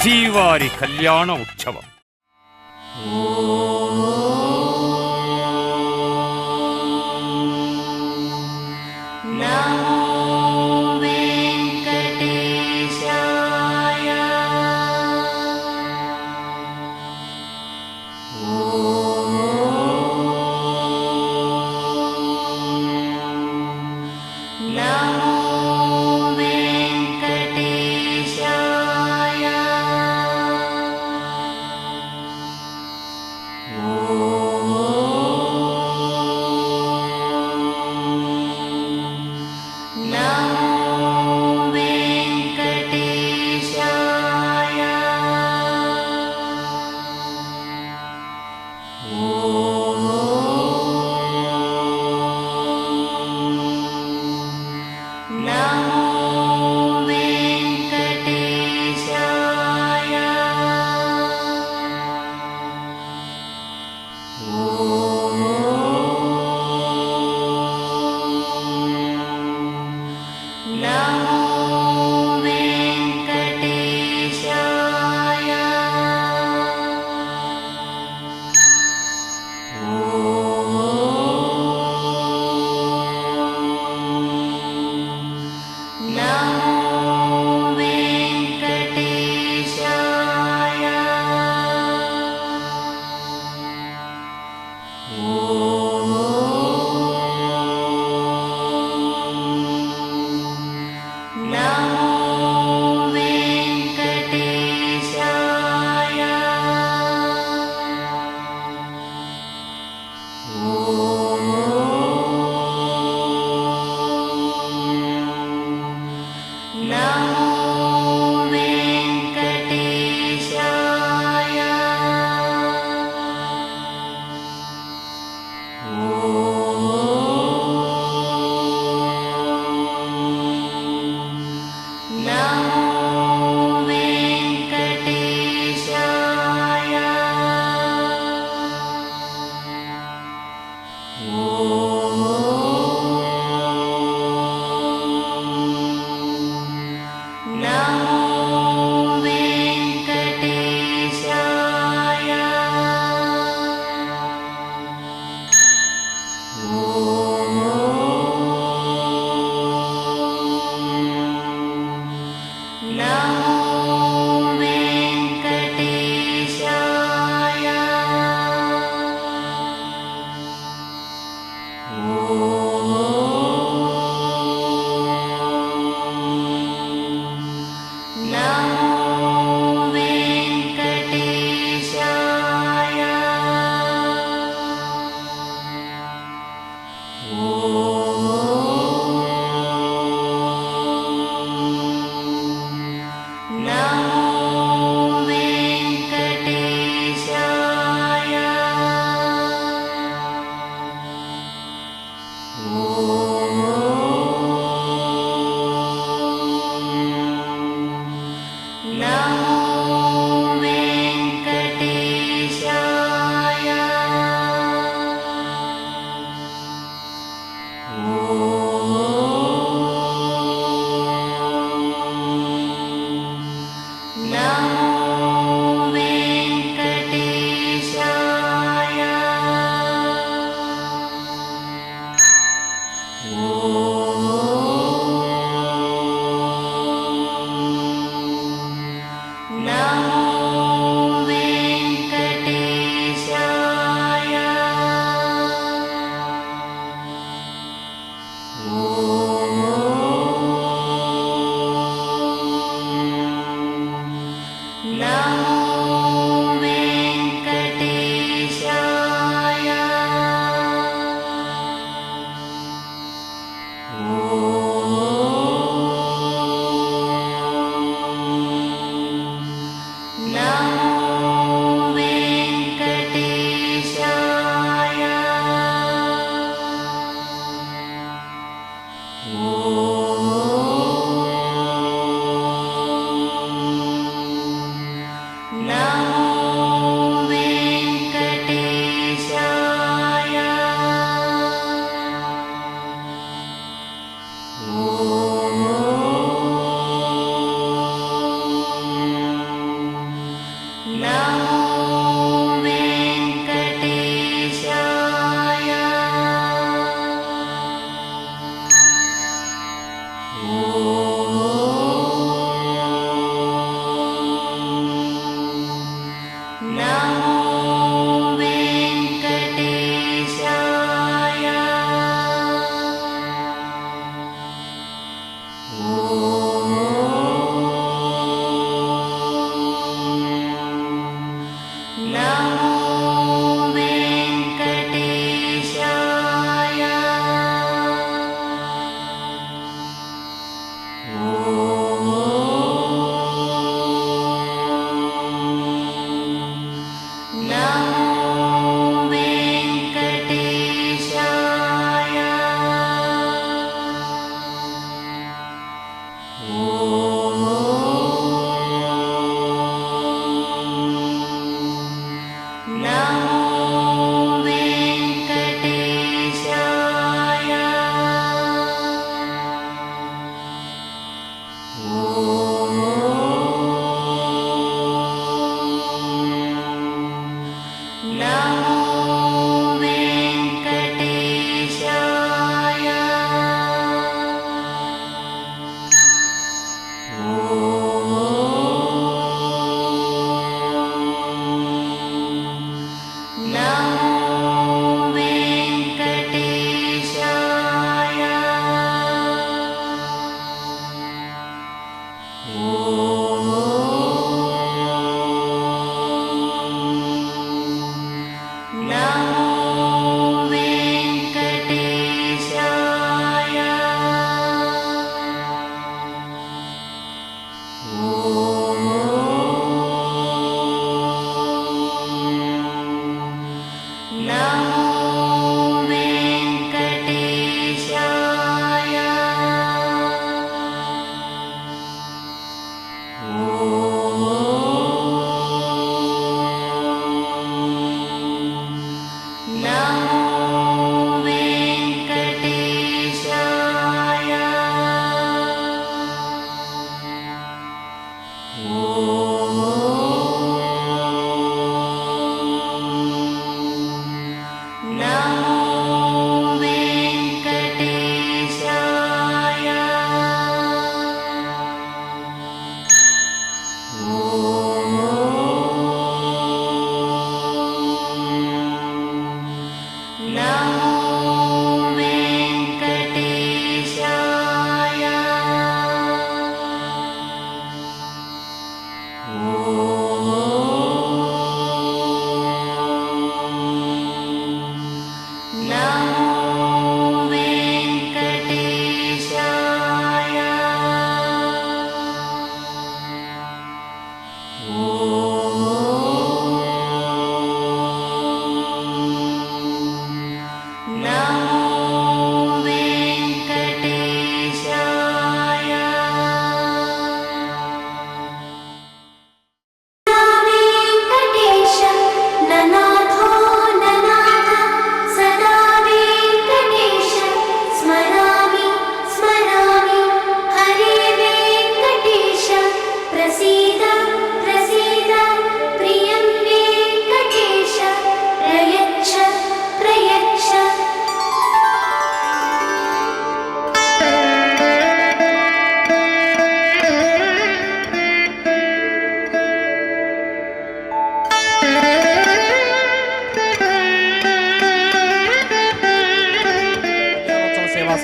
శ్రీవారి కళ్యాణ ఉత్సవం.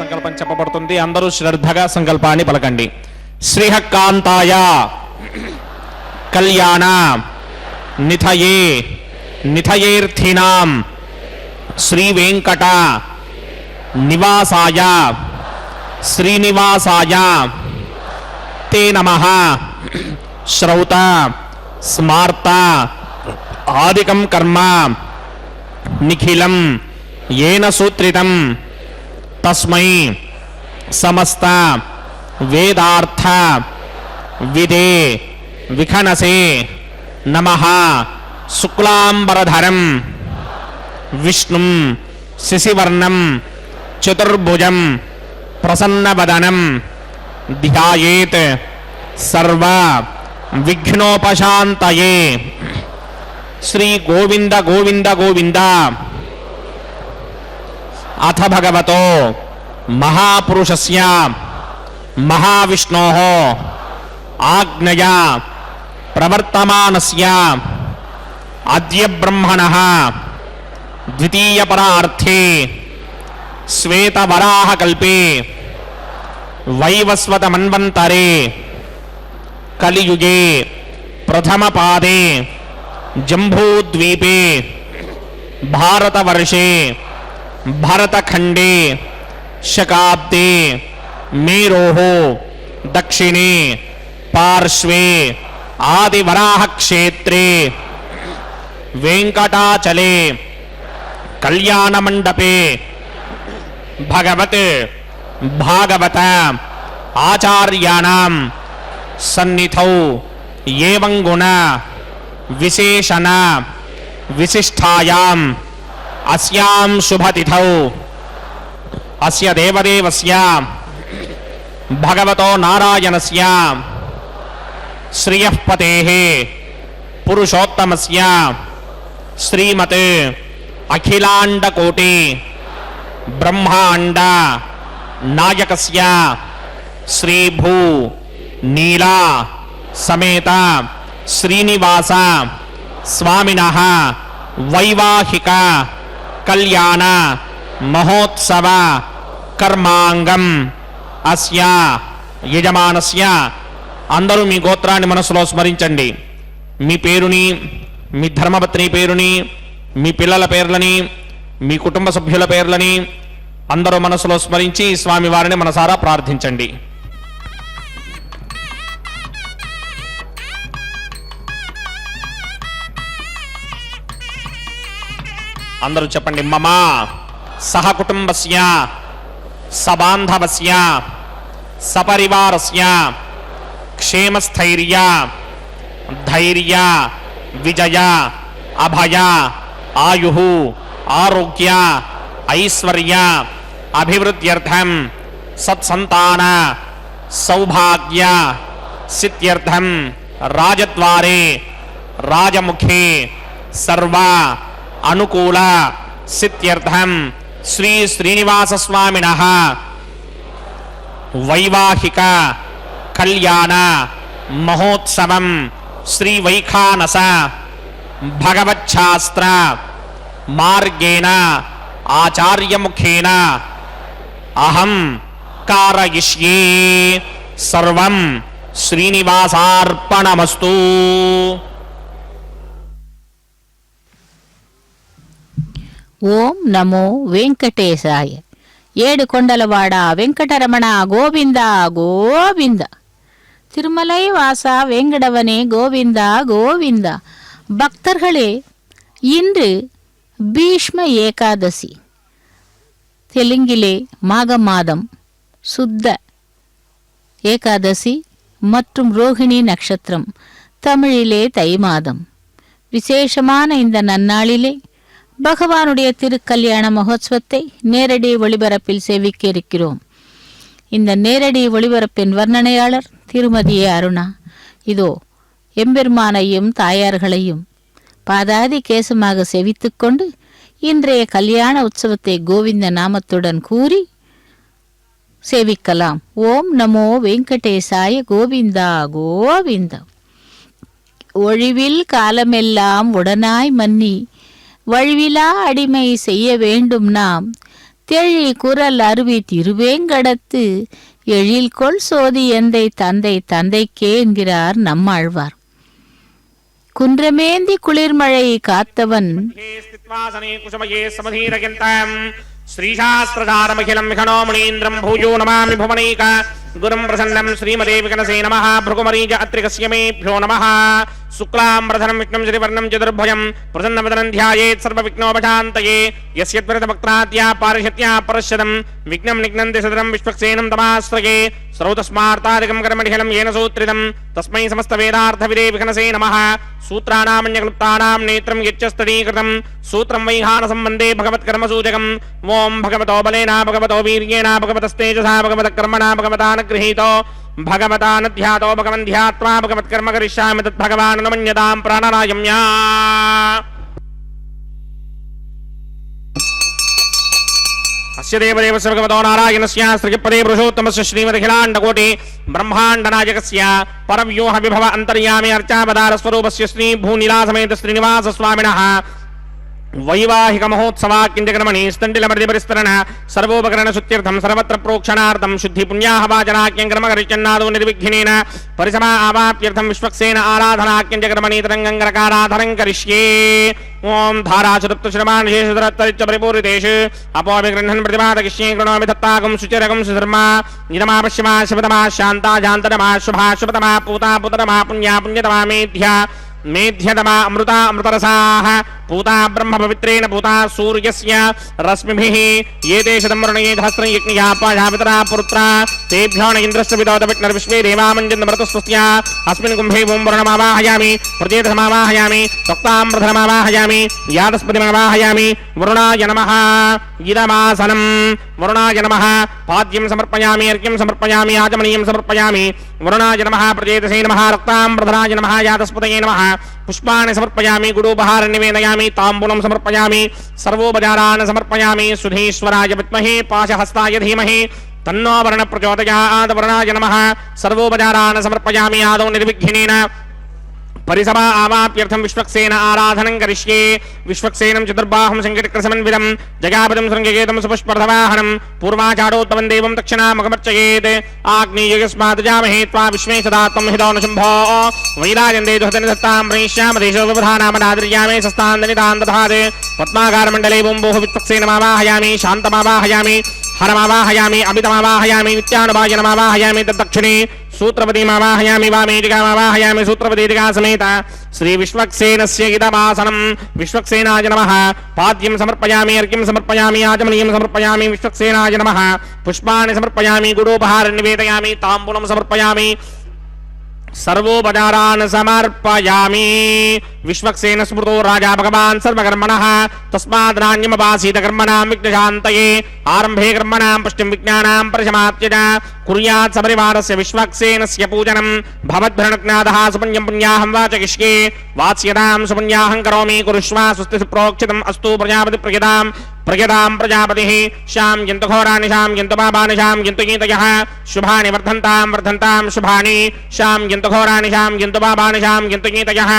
సంకల్పం చెప్పబడుతుంది. అందరూ శ్రద్ధగా సంకల్పాన్ని పలకండి. శ్రీహకాంతాయ కళ్యాణ నిథయే నిథయేర్థినాం శ్రీ వెంకట నివాసాయ శ్రీనివాసాయ తే నమః. శ్రౌత స్మార్త ఆదికం కర్మ నిఖిలం ఏన సూత్రితం తస్మై సమస్త వేదార్థ విదే విఖనసే నమః. శుక్లాంబరధరం విష్ణుం శశివర్ణం చతుర్భుజం ప్రసన్నవదనం ధ్యాయేత్ సర్వ విఘ్నోపశాంతయే. శ్రీ గోవింద గోవింద గోవింద. అథ భగవతో మహాపురుషస్య महाविष्णोः आज्ञया प्रवर्तमानस्य अद्य ब्रह्मणः द्वितीयपरार्थे श्वेतवराहकल्पे वैवस्वतमन्वन्तरे कलियुगे प्रथमपादे जम्बूद्वीपे भारतवर्षे भरतखण्डे शकाब्दे मेरोः दक्षिणे पार्श्वे आदिवराहक्षेत्रे वेङ्कटाचले कल्याणमण्डपे भगवत् भागवत आचार्याणां सन्निधौ एवं गुण विशेषण विशिष्टायाम् अस्यां शुभतिथौ अस्य देवदेवस्य भगवतो नारायणस्य श्रियः पतेः पुरुषोत्तमस्य श्रीमत् अखिलाण्डकोटि ब्रह्माण्ड नायकस्य श्रीभू नीला समेत श्रीनिवास स्वामिनः वैवाहिक कल्याण महोत्सव कर्मांगम अस्य यजमानस्य అందరూ మీ గోత్రాన్ని మనసులో స్మరించండి. మీ పేరుని, మీ ధర్మపత్ని పేరుని, మీ పిల్లల పేర్లని, మీ కుటుంబ సభ్యుల పేర్లని అందరూ మనసులో స్మరించి స్వామి వారిని మనసారా ప్రార్థించండి. అందరూ చెప్పండి. మమ సహ కుటుంబస్య సబాంధవస్య సపరివారస్య क्षेमस्थैर्य धैर्य विजय अभय आयुः आरोग्य ऐश्वर्य अभिवृद्ध्यर्थं सत्संतान सौभाग्य सिद्ध्यर्थं राजद्वारे राजमुखे सर्व अनुकूल सिद्ध्यर्थं श्री श्रीनिवास स्वामिनः वैवाहिक कल्याण महोत्सवं श्री वैखानस भगवच्छास्त्र मार्गेण आचार्य मुखेन अहं कारयिष्ये सर्वं श्रीनिवासार्पणमस्तु. ఓం నమో వెంకటేశాయ. ఏడు కొండలవాడ వెంకటరమణ గోవింద గోవింద. திருமலை வாசா வேங்கடவனே கோவிந்தா கோவிந்தா. பக்தர்களே, இன்று பீஷ்ம ஏகாதசி, தெலுங்கிலே மாக மாதம் சுத்த ஏகாதசி மற்றும் ரோகிணி நட்சத்திரம், தமிழிலே தை மாதம். விசேஷமான இந்த நன்னாளிலே பகவானுடைய திருக்கல்யாண மகோத்சவத்தை நேரடி ஒளிபரப்பில் சேவிக்க இருக்கிறோம். இந்த நேரடி ஒளிபரப்பின் வர்ணனையாளர் திருமதி அருணா. இதோ எம்பெருமானையும் தாயார்களையும் பாதாதி கேசமாக செவித்துக்கொண்டு இன்றைய கல்யாண உற்சவத்தை கோவிந்த நாமத்துடன் கூறி சேவிக்கலாம். ஓம் நமோ வெங்கடேசாய கோவிந்தா கோவிந்தா. ஒழிவில் காலமெல்லாம் உடனாய் மன்னி வழிவிலா அடிமை செய்ய வேண்டும் நாம், தெழி குரல் அருவி திருவேங்கடத்து எழில் கொள் சோதி எந்தை தந்தை தந்தைக்கே என்கிறார் நம்மாழ்வார். குன்றமேந்தி குளிர்மழை காத்தவன் श्रीशास्त्रधारमखिलं विखनो मुनीन्द्रं भूयो नमामि भुवनैक गुरुं प्रसन्नं श्रीमते विकनसे नमः. भृगुमरीज अत्रिकस्य मेभ्यो नमः. शुक्लाम्बरधरं विष्णुं श्रीवर्णं चतुर्भुजं प्रसन्नवदनं ध्यायेत् सर्वविघ्नोपशान्तये. यस्य त्वरितभक्ताद्या पारिषत्या परश्यदं विघ्नं निघ्नन्ति सदरं विश्वक्सेनं तमाश्रये. श्रौतस्मार्तादिकं कर्मनिखिलं येन सूत्रितं तस्मै समस्तवेदार्थविदे विघ्नसे नमः. सूत्राणामन्यक्लुप्तानां नेत्रं यच्चस्तदीकृतं सूत्रं वैहानसम्बन्धे भगवत्कर्मसूचकम्. ओं भगवतो बलेन भगवतो वीर्येण भगवतस्तेजसा भगवतकर्मणा भगवतानुगृहीतो भगवतानध्यातो भगवन् ध्यात्वा भगवत्कर्म करिष्यामि तद्भगवान् न मन्यतां प्राणनायम्या. अस्य देवदेवस्य भगवतो नारायणस्य श्रीपदे पुरुषोत्तमस्य श्रीमदखिलाण्डकोटि ब्रह्माण्डनायकस्य परव्यूह विभव अन्तर्यामि अर्चावतार स्वरूपस्य श्री भूनिलासमेत श्रीनिवास स्वामिनः वैवाहिक महोत्सवाक्यंजकर्मणि स्तंडिलमर्दिपरिस्तरण सर्वोपकरण शुद्ध्यर्थं सर्वत्र प्रोक्षणार्थं शुद्धि पुण्याहवाचनाक्यंकर्म करिष्यन्नादो निर्विघ्नेन परिसमा आवाप्यर्थं विश्वक्सेन आराधनाक्यंजकर्मणि तरंगंगरकाराधनं करिष्ये ओम धाराचतुर्तश्रमान् शेषधरत्तरिच्च परिपूरितेष अपोऽभिगृह्णन् प्रतिपादयिष्ये कृणोमि दत्तागं सुचिरगं सुधर्मा निरमापश्यमा शिवतमा शान्ता जान्तरमा शुभा शुभतमा पूता पुतरमा पुण्या पुण्यतमा मेध्या मेध्यतमा अमृता अमृतरसाः पूता ब्रह्म पवित्रेण पूता सूर्यस्य रश्मिभिः ये शतं वर्णये सहस्रं यज्ञया पाशापितरा पुत्रा तेभ्यो न इन्द्रस्य विदोदविष्णुर्विश्वे देवामञ्जन्मरुतस्वस्या अस्मिन् कुम्भे ओं वरुणमावाहयामि प्रजेतसमावाहयामि तक्ताम्रधरमावाहयामि यादस्पतिमावाहयामि वरुणाय नमः इदमासनं वरुणाय नमः पाद्यं समर्पयामि अर्घ्यं समर्पयामि आचमनीयं समर्पयामि वरुणाय नमः प्रजेतसे नमः रक्ताम्रधराय नमः यादस्पतये नमः पुष्पाणि समर्पयामि गुडोपहार निवेदयामि ताम्बूलं समर्पयामि सर्वोपचारान् समर्पयामि सुधीश्वराय विद्महे पाशहस्ताय धीमहि तन्नो वरुणः प्रचोदयात् वरुणाय नमः सर्वोपचारान् समर्पयामि आदौ निर्विघ्नेन परिसभा आवाप्यर्थं विश्वक्सेन आराधनं करिष्ये विश्वक्सेनं चतुर्बाहुं संकटक्रसमन्वितं जगापदं शृङ्गकेतं सुपुष्पर्धवाहनं पूर्वाचारोत्तमं देवं दक्षिणामुखमर्चयेत् आग्नेयस्मात् जामहे त्वा विश्वे सदा त्वं हितो न शुम्भो वैराजन्दे दुहतन दत्तां प्रयिष्यामदेशो विवधानामनाद्रियामे सस्तान्दनितान् दधात् पद्माकारमण्डले बुम्बोः विश्वक्सेनमावाहयामि शान्तमावाहयामि हरमावाहयामि अमितमावाहयामि नित्यानुभाजनमावाहयामि तद्दक्षिणे सूत्रपतिमावाहयामि वामेटिकामावाहयामि सूत्रपतिका समेत श्री विश्वक्सेनस्य इदमासनं विश्वक्सेनाय नमः पाद्यं समर्पयामि अर्घ्यं समर्पयामि आचमनीयं समर्पयामि विश्वक्सेनाय नमः पुष्पाणि समर्पयामि गुडोपहारं निवेदयामि ताम्बूलं समर्पयामि सर्वोपचारान् समर्पयामि विश्वक्सेन स्मृतो राजा भगवान् सर्वकर्मणः तस्मात् नान्यमपासीत कर्मणां विघ्नशान्तये आरम्भे कर्मणां पुष्टिं विज्ञानां परिसमाप्य च कुर्यात् सपरिवारस्य विश्वक्सेनस्य पूजनं भवद्भरणज्ञातः सुपुण्यं पुण्याहं वाचयिष्ये वात्स्यतां सुपुण्याहं करोमि कुरुष्व स्वस्ति सुप्रोक्षितम् अस्तु प्रजापति प्रयतां प्रजापतिः शां यन्तु घोराणि शां यन्तु पापानि शां यन्तु गीतयः शुभानि वर्धन्तां शुभानि शां यन्तु घोराणि शां यन्तु पापानि शां यन्तु गीतयः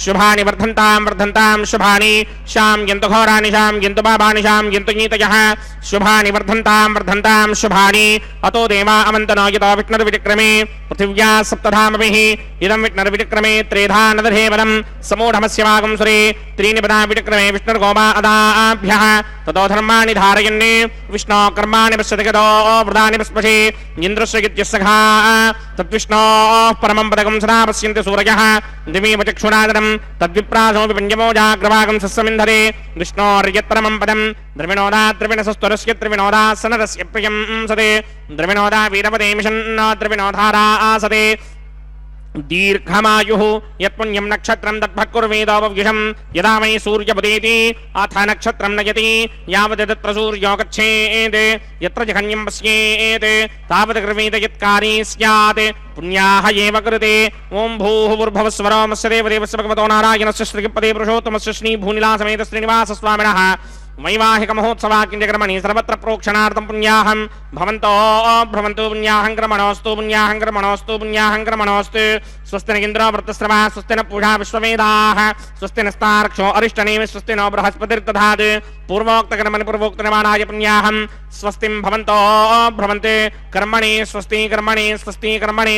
शुभानि वर्धन्तां शुभानि शां यन्तु घोराणि शां यन्तु पापानि शां यन्तु गीतयः शुभानि वर्धन्तां शुभानि अतो देवा अमन्तनो यतो विष्णुर्विचक्रमे पृथिव्या सप्तधामभिः इदं विष्णुर्विचक्रमे त्रेधा नदधेवदं समूढमस्य वागं सुरे त्रीणि पदा विचक्रमे विष्णुर्गोमा अदाभ्यः ततो धर्माणि धारयन् विष्णो कर्माणि पश्यति गतो वृदानि पस्पशे इन्द्रस्य गित्यस्सखा तद्विष्णोः परमं पदकं सदा पश्यन्ति सूरयः दिवीव चक्षुरादरं तद्विप्रासोऽपि पञ्चमो जाग्रवागं सस्समिन्धरे विष्णोर्यत्परमं पदं द्रविणोदा द्रविणसस्तुरस्य त्रिविणोदा सनरस्य प्रियं सदे द्रविणोदा वीरपदे मिषन्नो द्रविणोधारा आसते दीर्घमायुः यत्पुण्यं नक्षत्रं तद्भक्कुर्वेदोपव्युषं यदा मयि सूर्यपदेति अथ नक्षत्रं नयति यावत् तत्र सूर्यो गच्छेत् यत्र जघन्यं पश्येत् तावत् कृर्वीत यत्कारी स्यात् पुण्याः एव कृते ओं भूः भूर्भुवस्वरो देवदेवस्य भगवतो नारायणस्य श्रीपदे पुरुषोत्तमस्य श्रीभूनिलासमेत श्रीनिवासस्वामिनः वैवाहिक महोत्सवाक्यंजकर्मणि सर्वत्र प्रोक्षणार्थं पुण्याहं भवन्तु पुण्याहं क्रमणोऽस्तु स्वस्ति न इन्द्रो वृत्तस्रवः स्वस्ति न पूषा विश्ववेदाः स्वस्ति नस्तार्क्ष्यो अरिष्टनेमिः स्वस्ति नो बृहस्पतिर्दधात् पूर्वोक्तकर्मणि पूर्वोक्तनिर्माणाय पुण्याहं स्वस्तिं भवन्तो कर्मणि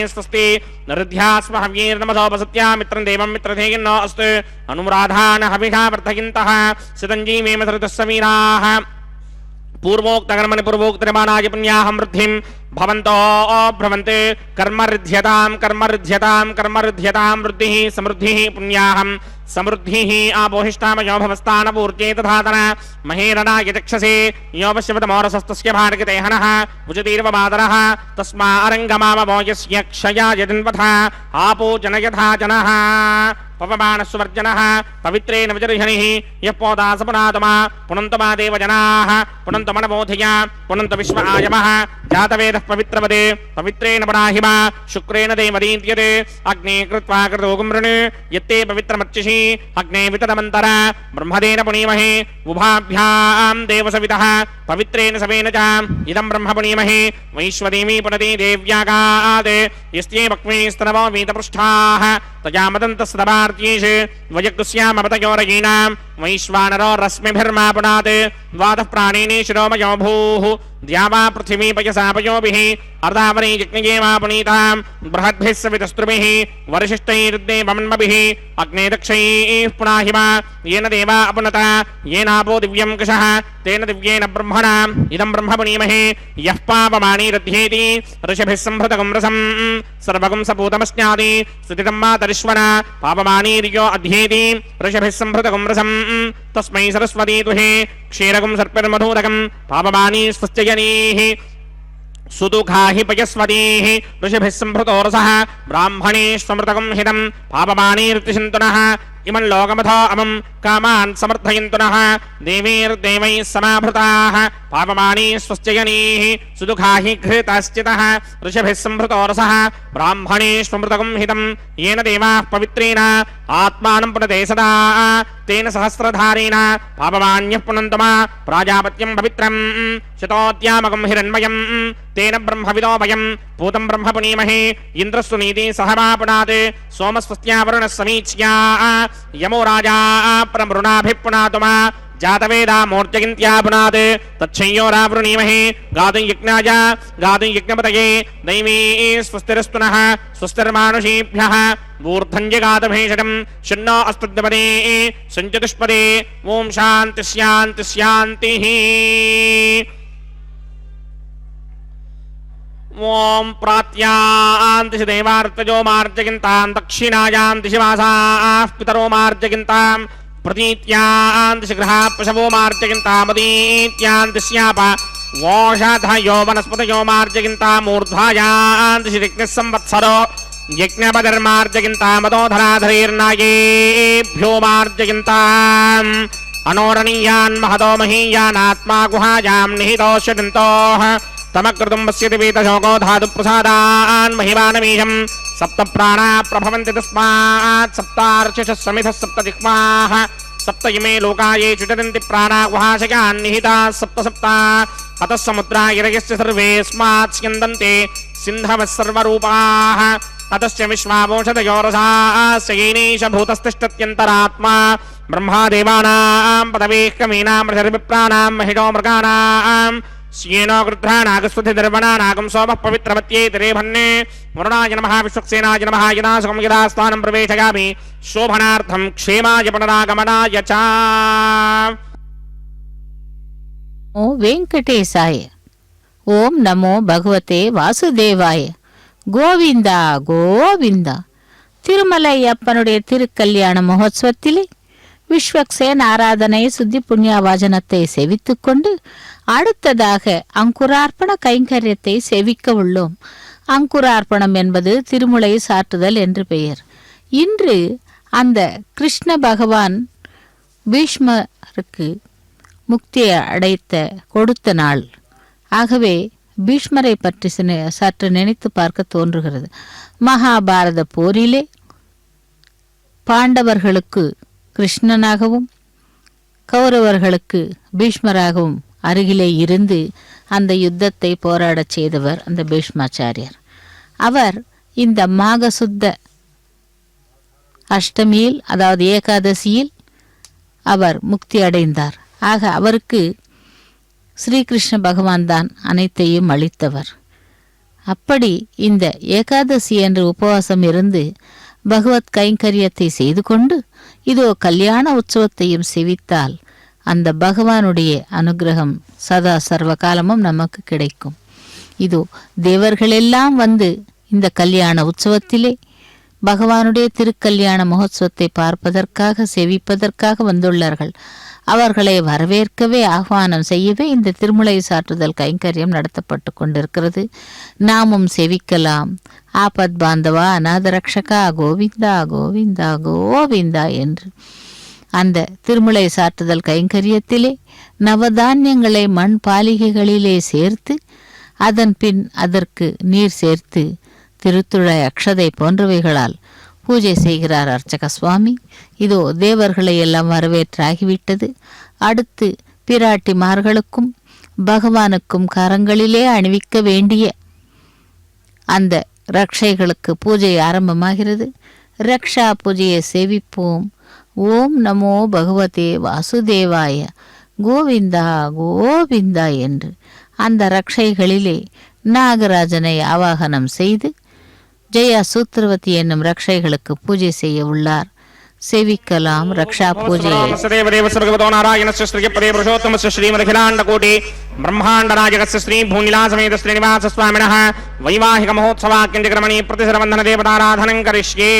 स्वस्ति नृध्यास्म हव्यैर्नमसोपसत्या मित्रं देवं मित्रधेयन्नो अस्तु अनुराधान हविषा वर्धयन्तः सितञ्जीवेम सरितस्समीराः पूर्वोक्तकर्मणि पूर्वोक्तनिर्माणाय पुण्याहं वृद्धिं भवन्तो भ्रमन्ते कर्मऋध्यतां वृद्धिः समृद्धिः पुण्याहं समृद्धिः आपोहिष्टामयो भवस्तानपूर्जे तथातन महेरणाय चक्षसे यो पश्यवतमोरसस्तस्य भार्गते हनः उचतीर्वमातरः तस्मारङ्गमामवो यस्य क्षयाय जन्वथा आपो जनयथा जनः पवमानस्वर्जनः पवित्रेण विजर्षणिः यः पोदासपुनातमा पुनन्तमा देवजनाः पुनन्तमनबोधया पुनन्त विश्व आयमः जातवेदः पवित्रवदे पवित्रेण पराहिमा शुक्रेण देवदीन्त्यते अग्ने कृत्वा कृतोगुमृन् यत्ते पवित्रमर्चिषि अग्ने वितरमन्तर ब्रह्मदेन पुनीमहे उभाभ्यां देवसवितः पवित्रेण सवेन च इदं ब्रह्म पुनीमहे वैश्वदेवी पुनति देव्यागात् यस्ते वक्मेस्तनवो वीतपृष्ठाः तया मदन्तस्तभार्त्येष वयकुस्यामपतयोरयीणां वैश्वानरो रश्मिभिर्मा पुनात् द्वादः प्राणिने शिरोमयो भूः द्यावा पृथिवी पयसापयोभिः अर्धावने यज्ञये वा पुनीतां बृहद्भिः सवितस्त्रुभिः वरिशिष्टैर्देवमन्मभिः अग्ने दक्षैः पुनाहिमा येन देवा अपुनता येनापो दिव्यं कषः तेन दिव्येन ब्रह्मणा इदं ब्रह्म पुनीमहे यः पापमानी रध्येति ऋषिभिः संभृतगं रसं सर्वगं सपूतमस्यादि स्तुतितं मातरिश्वरा पापमानीर्यो अध्येति ऋषिभिः संभृतगं रसं तस्मै सरस्वती तुहे क्षीरगं सर्पिर्मधुरगं पापमानी स्वस्त्यजनीः सुदुःखाहि पयस्वतीः ऋषिभिः संभृतो रसः ब्राह्मणेष्वमृतकं हितं पापमानीर्तिशन्तुनः इमं लोकमथो अमं कामान् समर्थयन्तुनः देवीर्देवैः समाभृताः पापमानी स्वस्त्यजनीः सुदुःखाहि घृताश्चितः ऋषिभिः संभृतो रसः ब्राह्मणेष्वमृतकं हितं येन देवाः पवित्रेण आत्मानं पुनते सदा तेन सहस्रधारेण पापमान्यः पुनन्तमा प्राजापत्यं पवित्रं शतोद्यामकं हिरण्मयं तेन ब्रह्मविदो वयं पूतं ब्रह्म पुनीमहे इन्द्रस्तु नीति सहमा पुनात् सोमस्वस्त्यावरुणः समीच्या यमो राजा प्रमृणाभिः पुनातुमा जातवेदा मूर्त्यगिन्त्या पुनात् तच्छय्योरावृणीमहे गातुं यज्ञाय गातुं यज्ञपतये दैवी स्वस्तिरस्तुनः स्वस्तिर्मानुषीभ्यः ऊर्ध्वञ्जगातभेषजं शन्नो अस्मद्पदे सञ्चतुष्पदे ॐ शान्तिः शान्तिः शान्तिः ओम प्रात्यान्तिषि देवार्तजो मार्जगिन्तां दक्षिणायां दिशि वासाः पितरो मार्जगिन्तां प्रतीत्यान्तिषि गृहाः पशवो मार्जगिन्तामदीत्यान्तिस्याप वोषधयो वनस्पतयो मार्जगिन्ताम् ऊर्ध्वायान्तिषि ऋग्निः संवत्सरो यज्ञपदर्मार्जगिन्तामदोधराधरेर्नायेभ्यो मार्जगिन्ताम् अनोरणीयान् महतो महीयानात्मा गुहायां निहितोऽश्यदन्तोः तमकृतं वस्यति वेदशोको धातुप्रसादान् महिमानमीशं सप्त प्राणा प्रभवन्ति तस्मात् सप्तार्चिषः समिधः सप्त जिह्वाः सप्त इमे लोकाये चुटन्ति प्राणा गुहाशयान् निहिताः सप्त सप्ता अतः समुद्रा गिरयश्च सर्वेऽस्मात् स्यन्दन्ते सिन्धवः सर्वरूपाः अतश्च विश्वावोषधयो रसाश्च येनैष भूतस्तिष्ठत्यन्तरात्मा ब्रह्मादेवानां पदवेः कवीनां ऋषिर्विप्राणां महिषो मृगाणां स्येनो गृध्रानागस्वधिर्वणानागं सोमः पवित्रमत्ये तिरेभन्ने वरुणाय नमः विश्वक्सेनाय नमः यदा सुखं यदा स्थानं प्रवेशयामि शोभनार्थं क्षेमाय पुनरागमनाय च ఓ వెంకటేశాయ. ఓం నమో భగవతే వాసుదేవాయ. கோவிந்த கோவிந்த. திருமலையப்பனுடைய திருக்கல்யாண மகோத்சவத்திலே விஸ்வக்சேன் ஆராதனை சுத்தி புண்ணியவாஜனத்தை செவித்துக் கொண்டு அடுத்ததாக அங்குரார்ப்பண கைங்கரியத்தை செவிக்க உள்ளோம். அங்குரார்ப்பணம் என்பது திருமுலை சாற்றுதல் என்று பெயர். இன்று அந்த கிருஷ்ண பகவான் பீஷ்மருக்கு முக்தியை அடைத்த கொடுத்த நாள். ஆகவே பீஷ்மரை பற்றி சற்று நினைத்து பார்க்க தோன்றுகிறது. மகாபாரத போரிலே பாண்டவர்களுக்கு கிருஷ்ணனாகவும் கௌரவர்களுக்கு பீஷ்மராகவும் அருகிலே இருந்து அந்த யுத்தத்தை போராடச் செய்தவர் அந்த பீஷ்மாச்சாரியர். அவர் இந்த மாகசுத்த அஷ்டமியில், அதாவது ஏகாதசியில் அவர் முக்தி அடைந்தார். ஆக அவருக்கு ஸ்ரீகிருஷ்ண பகவான் தான் அனைத்தையும் அளித்தவர். அப்படி இந்த ஏகாதசி என்று உபவாசம் இருந்து பகவத் கைங்கரியத்தை செய்து கொண்டு இதோ கல்யாண உற்சவத்தையும் செவித்தால் அந்த பகவானுடைய அனுகிரகம் சதா சர்வ காலமும் நமக்கு கிடைக்கும். இதோ தேவர்களெல்லாம் வந்து இந்த கல்யாண உற்சவத்திலே பகவானுடைய திருக்கல்யாண மகோத்சவத்தை பார்ப்பதற்காக செவிப்பதற்காக வந்துள்ளார்கள். அவர்களை வரவேற்கவே ஆஹ்வானம் செய்யவே இந்த திருமுலை சாற்றுதல் கைங்கரியம் நடத்தப்பட்டு கொண்டிருக்கிறது. நாமும் செவிக்கலாம். ஆபத் பாந்தவா அநாத ரக்ஷகா கோவிந்தா கோவிந்தா கோவிந்தா என்று அந்த திருமலை சாற்றுதல் கைங்கரியத்திலே நவதானியங்களை மண் பாலிகைகளிலே சேர்த்து அதன் பின் அதற்கு நீர் சேர்த்து திருத்துழை அக்ஷதை போன்றவைகளால் பூஜை செய்கிறார் அர்ச்சக சுவாமி. இதோ தேவர்களை எல்லாம் வரவேற்றாகிவிட்டது. அடுத்து பிராட்டிமார்களுக்கும் பகவானுக்கும் கரங்களிலே அணிவிக்க வேண்டிய அந்த ரக்ஷைகளுக்கு பூஜை ஆரம்பமாகிறது. ரக்ஷா பூஜையை சேவிப்போம். ஓம் நமோ பகவதே வாசுதேவாய கோவிந்தா கோவிந்தா என்று அந்த ரக்ஷைகளிலே நாகராஜனை ஆவாகனம் செய்து ஜெயா சூத்திரவதி என்னும் ரக்ஷைகளுக்கு பூஜை செய்ய உள்ளார். சேவிக்கலாம் ரக்ஷா பூஜையை. ब्रह्मांडराजकस्य श्री भूनिलासमेत श्रीनिवास स्वामिनः वैवाहिक महोत्सवाक्यक्रमणे प्रतिसरबन्धन देवताराधनं करिष्ये.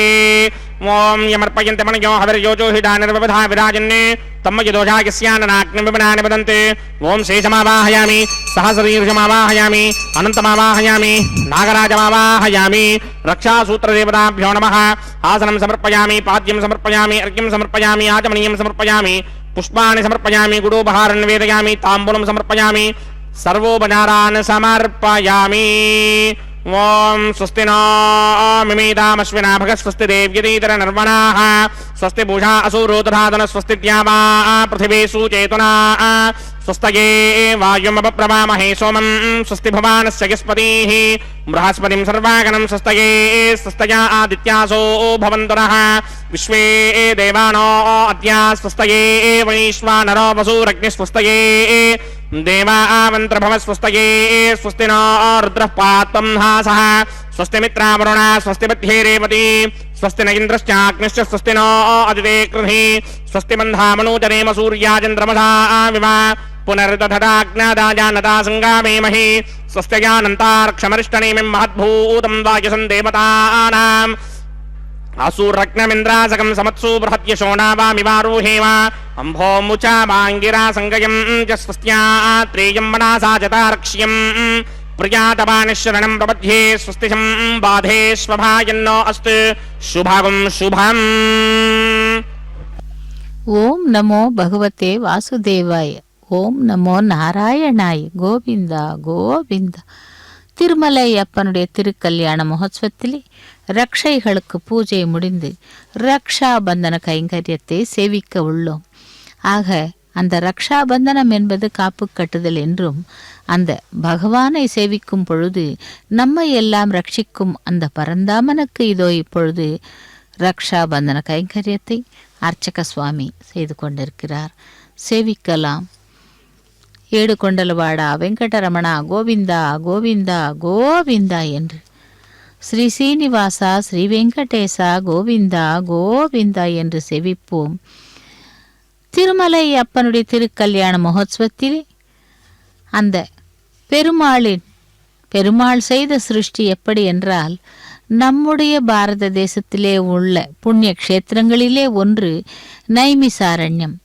ओम यमर्पयन्ते मनयो हविर्योजो हिडानिर्विधा विराजन्ने तम्मयदोषायस्याननाग्निविमनानि वदन्ते. ओम शेषमावाहयामि, सहस्रशीर्षमावाहयामि, अनन्तमावाहयामि, नागराजमावाहयामि. रक्षासूत्रदेवताभ्यो नमः. आसनं समर्पयामि, पाद्यं समर्पयामि, अर्घ्यं समर्पयामि, आचमनीयं समर्पयामि, पुष्पाणि समर्पयामि, गुडोपहारं निवेदयामि, ताम्बूलं समर्पयामि, सर्वोपचारान् समर्पयामि. ओम स्वस्ति नो मिमीतामश्विना भगः स्वस्ति देव्यतीतर निर्वणाः स्वस्ति पूषा असुरो दधातन स्वस्ति द्यावा पृथिवी सुचेतना स्वस्तये वायुमपप्रवामहे सोमं स्वस्ति भवानस्य यस्पतिः बृहस्पतिं सर्वागणं स्वस्तये स्वस्तया आदित्यासो भवन्तु नः विश्वे देवानो अद्य स्वस्तये वैश्वानरो वसुरग्निस्वस्तये देवावन्त्रभव स्वस्तये स्वस्ति नो रुद्रः पात्वं हासः स्वस्ति मित्रावरुणा स्वस्ति बध्ये रेवती स्वस्ति न इन्द्रश्चाग्निश्च स्वस्ति नो अदिते कृधि स्वस्ति बन्धामनूचनेम सूर्याचन्द्रमसा विवा पुनर्दधदाज्ञादाजानता संगामेमहि स्वस्त्यजानन्तार्क्षमरिष्टनेमिं महद्भूतं वायुसं देवतानाम् असुरग्नमिन्द्रासकं समत्सु बृहत्यशोणावामिवारुहेम अम्भो मुचा वाङ्गिरा संगयं च स्वस्त्या त्रेयं मनासा चतार्क्ष्यं प्रियातपानिशरणं प्रपद्ये स्वस्तिशं बाधे स्वभायन्नो अस्तु शुभं शुभम्. ओम नमो भगवते वासुदेवाय. ஓம் நமோ நாராயணாய். கோவிந்தா கோவிந்தா. திருமலை அப்பனுடைய திருக்கல்யாண மகோத்சவத்திலே ரக்ஷைகளுக்கு பூஜை முடிந்து ரக்ஷா பந்தன கைங்கரியத்தை சேவிக்க உள்ளோம். ஆக அந்த ரக்ஷா பந்தனம் என்பது காப்பு கட்டுதல் என்றும் அந்த பகவானை சேவிக்கும் பொழுது நம்மை எல்லாம் ரட்சிக்கும் அந்த பரந்தாமனுக்கு இதோ இப்பொழுது ரக்ஷா பந்தன கைங்கரியத்தை அர்ச்சக சுவாமி செய்து கொண்டிருக்கிறார். சேவிக்கலாம். ஏடு கொண்டலவாடா வெங்கடரமணா கோவிந்தா கோவிந்தா கோவிந்தா என்று ஸ்ரீ சீனிவாசா ஸ்ரீ வெங்கடேசா கோவிந்தா கோவிந்தா என்று செவிப்போம். திருமலை அப்பனுடைய திருக்கல்யாண மகோத்சவத்திலே அந்த பெருமாள் செய்த சிருஷ்டி எப்படி என்றால், நம்முடைய பாரத தேசத்திலே உள்ள புண்ணிய கஷேத்திரங்களிலே ஒன்று நைமிசாரண்யம்.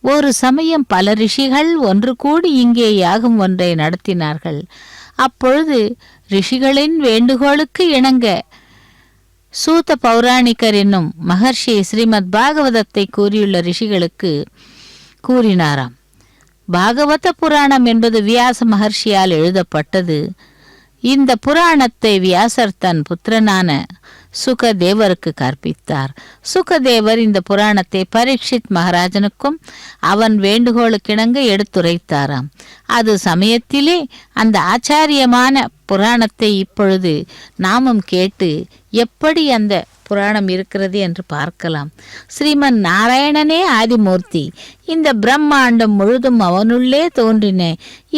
ஒரு சமயம் பல ரிஷிகள் ஒன்று கூடி இங்கே யாகம் ஒன்றை நடத்தினார்கள். அப்பொழுது ரிஷிகளின் வேண்டுகோளுக்கு இணங்க சூத பௌராணிகர் என்னும் மகர்ஷி ஸ்ரீமத் பாகவதத்தை கூறியுள்ள ரிஷிகளுக்கு கூறினாராம். பாகவத புராணம் என்பது வியாச மகர்ஷியால் எழுதப்பட்டது. இந்த புராணத்தை வியாசர் தன் புத்திரனான சுகதேவருக்கு கற்பித்தார். சுகதேவர் இந்த புராணத்தை பரீட்சித் மகாராஜனுக்கும் அவன் வேண்டுகோளுக்கிணங்க எடுத்துரைத்தாராம். அது சமயத்திலே அந்த ஆச்சாரியமான புராணத்தை இப்பொழுது நாமும் கேட்டு எப்படி அந்த புராணம் இருக்கிறது என்று பார்க்கலாம். ஸ்ரீமன் நாராயணனே ஆதிமூர்த்தி. இந்த பிரம்மாண்டம் முழுதும் அவனுள்ளே தோன்றின.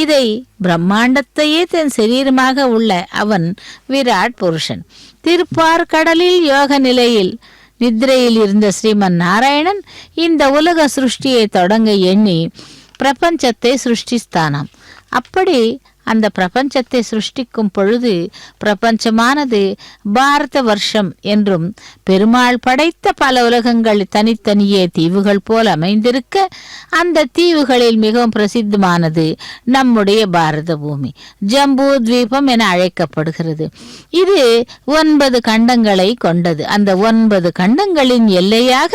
இதை பிரம்மாண்டத்தையே தன் சரீரமாக உள்ள அவன் விராட் புருஷன். திருப்பார் கடலில் யோக நிலையில் நித்ரையில் இருந்த ஸ்ரீமன் நாராயணன் இந்த உலக சிருஷ்டியை தொடங்க எண்ணி பிரபஞ்சத்தை சிருஷ்டிஸ்தானாம். அப்படி அந்த பிரபஞ்சத்தை சிருஷ்டிக்கும் பொழுது பிரபஞ்சமானது பாரத வருஷம் என்றும் பெருமாள் படைத்த பல உலகங்கள் தனித்தனியே தீவுகள் போல் அமைந்திருக்க அந்த தீவுகளில் மிகவும் பிரசித்தமானது நம்முடைய பாரத பூமி. ஜம்பூ தீபம் என அழைக்கப்படுகிறது. இது 9 கண்டங்களை கொண்டது. அந்த 9 கண்டங்களின் எல்லையாக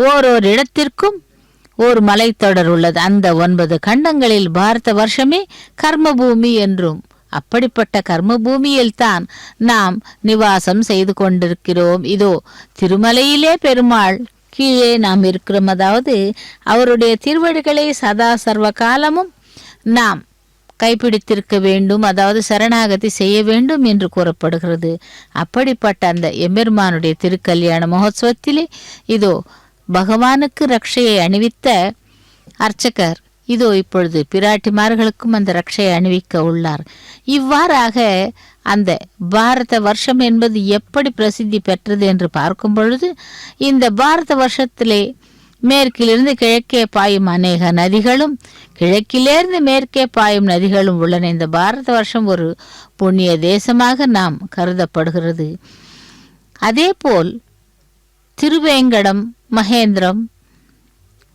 ஓரோரு இடத்திற்கும் ஒரு மலைத்தொடர் உள்ளது. அந்த 9 கண்டங்களில் பாரத வருஷமே கர்மபூமி என்றும், அப்படிப்பட்ட கர்மபூமியில் தான் நாம் நிவாசம் செய்து கொண்டிருக்கிறோம். இதோ திருமலையிலே பெருமாள் கீழே நாம் இருக்கிறோம். அதாவது அவருடைய திருவடிகளை சதா சர்வ காலமும் நாம் கைப்பிடித்திருக்க வேண்டும், அதாவது சரணாகதி செய்ய வேண்டும் என்று கூறப்படுகிறது. அப்படிப்பட்ட அந்த எம்பெருமானுடைய திருக்கல்யாண மகோத்சவத்திலே இதோ பகவானுக்கு ரக்ஷையை அணிவித்த அர்ச்சகர் இதோ இப்பொழுது பிராட்டிமார்களுக்கும் அந்த ரக்ஷையை அணிவிக்க உள்ளார். இவ்வாறாக அந்த பாரத வருஷம் என்பது எப்படி பிரசித்தி பெற்றது என்று பார்க்கும் பொழுது, இந்த பாரத வருஷத்திலே மேற்கிலிருந்து கிழக்கே பாயும் அநேக நதிகளும் கிழக்கிலிருந்து மேற்கே பாயும் நதிகளும் உள்ளன. இந்த பாரத வருஷம் ஒரு புண்ணிய தேசமாக நாம் கருதப்படுகிறது. அதேபோல் திருவேங்கடம், மகேந்திரம்,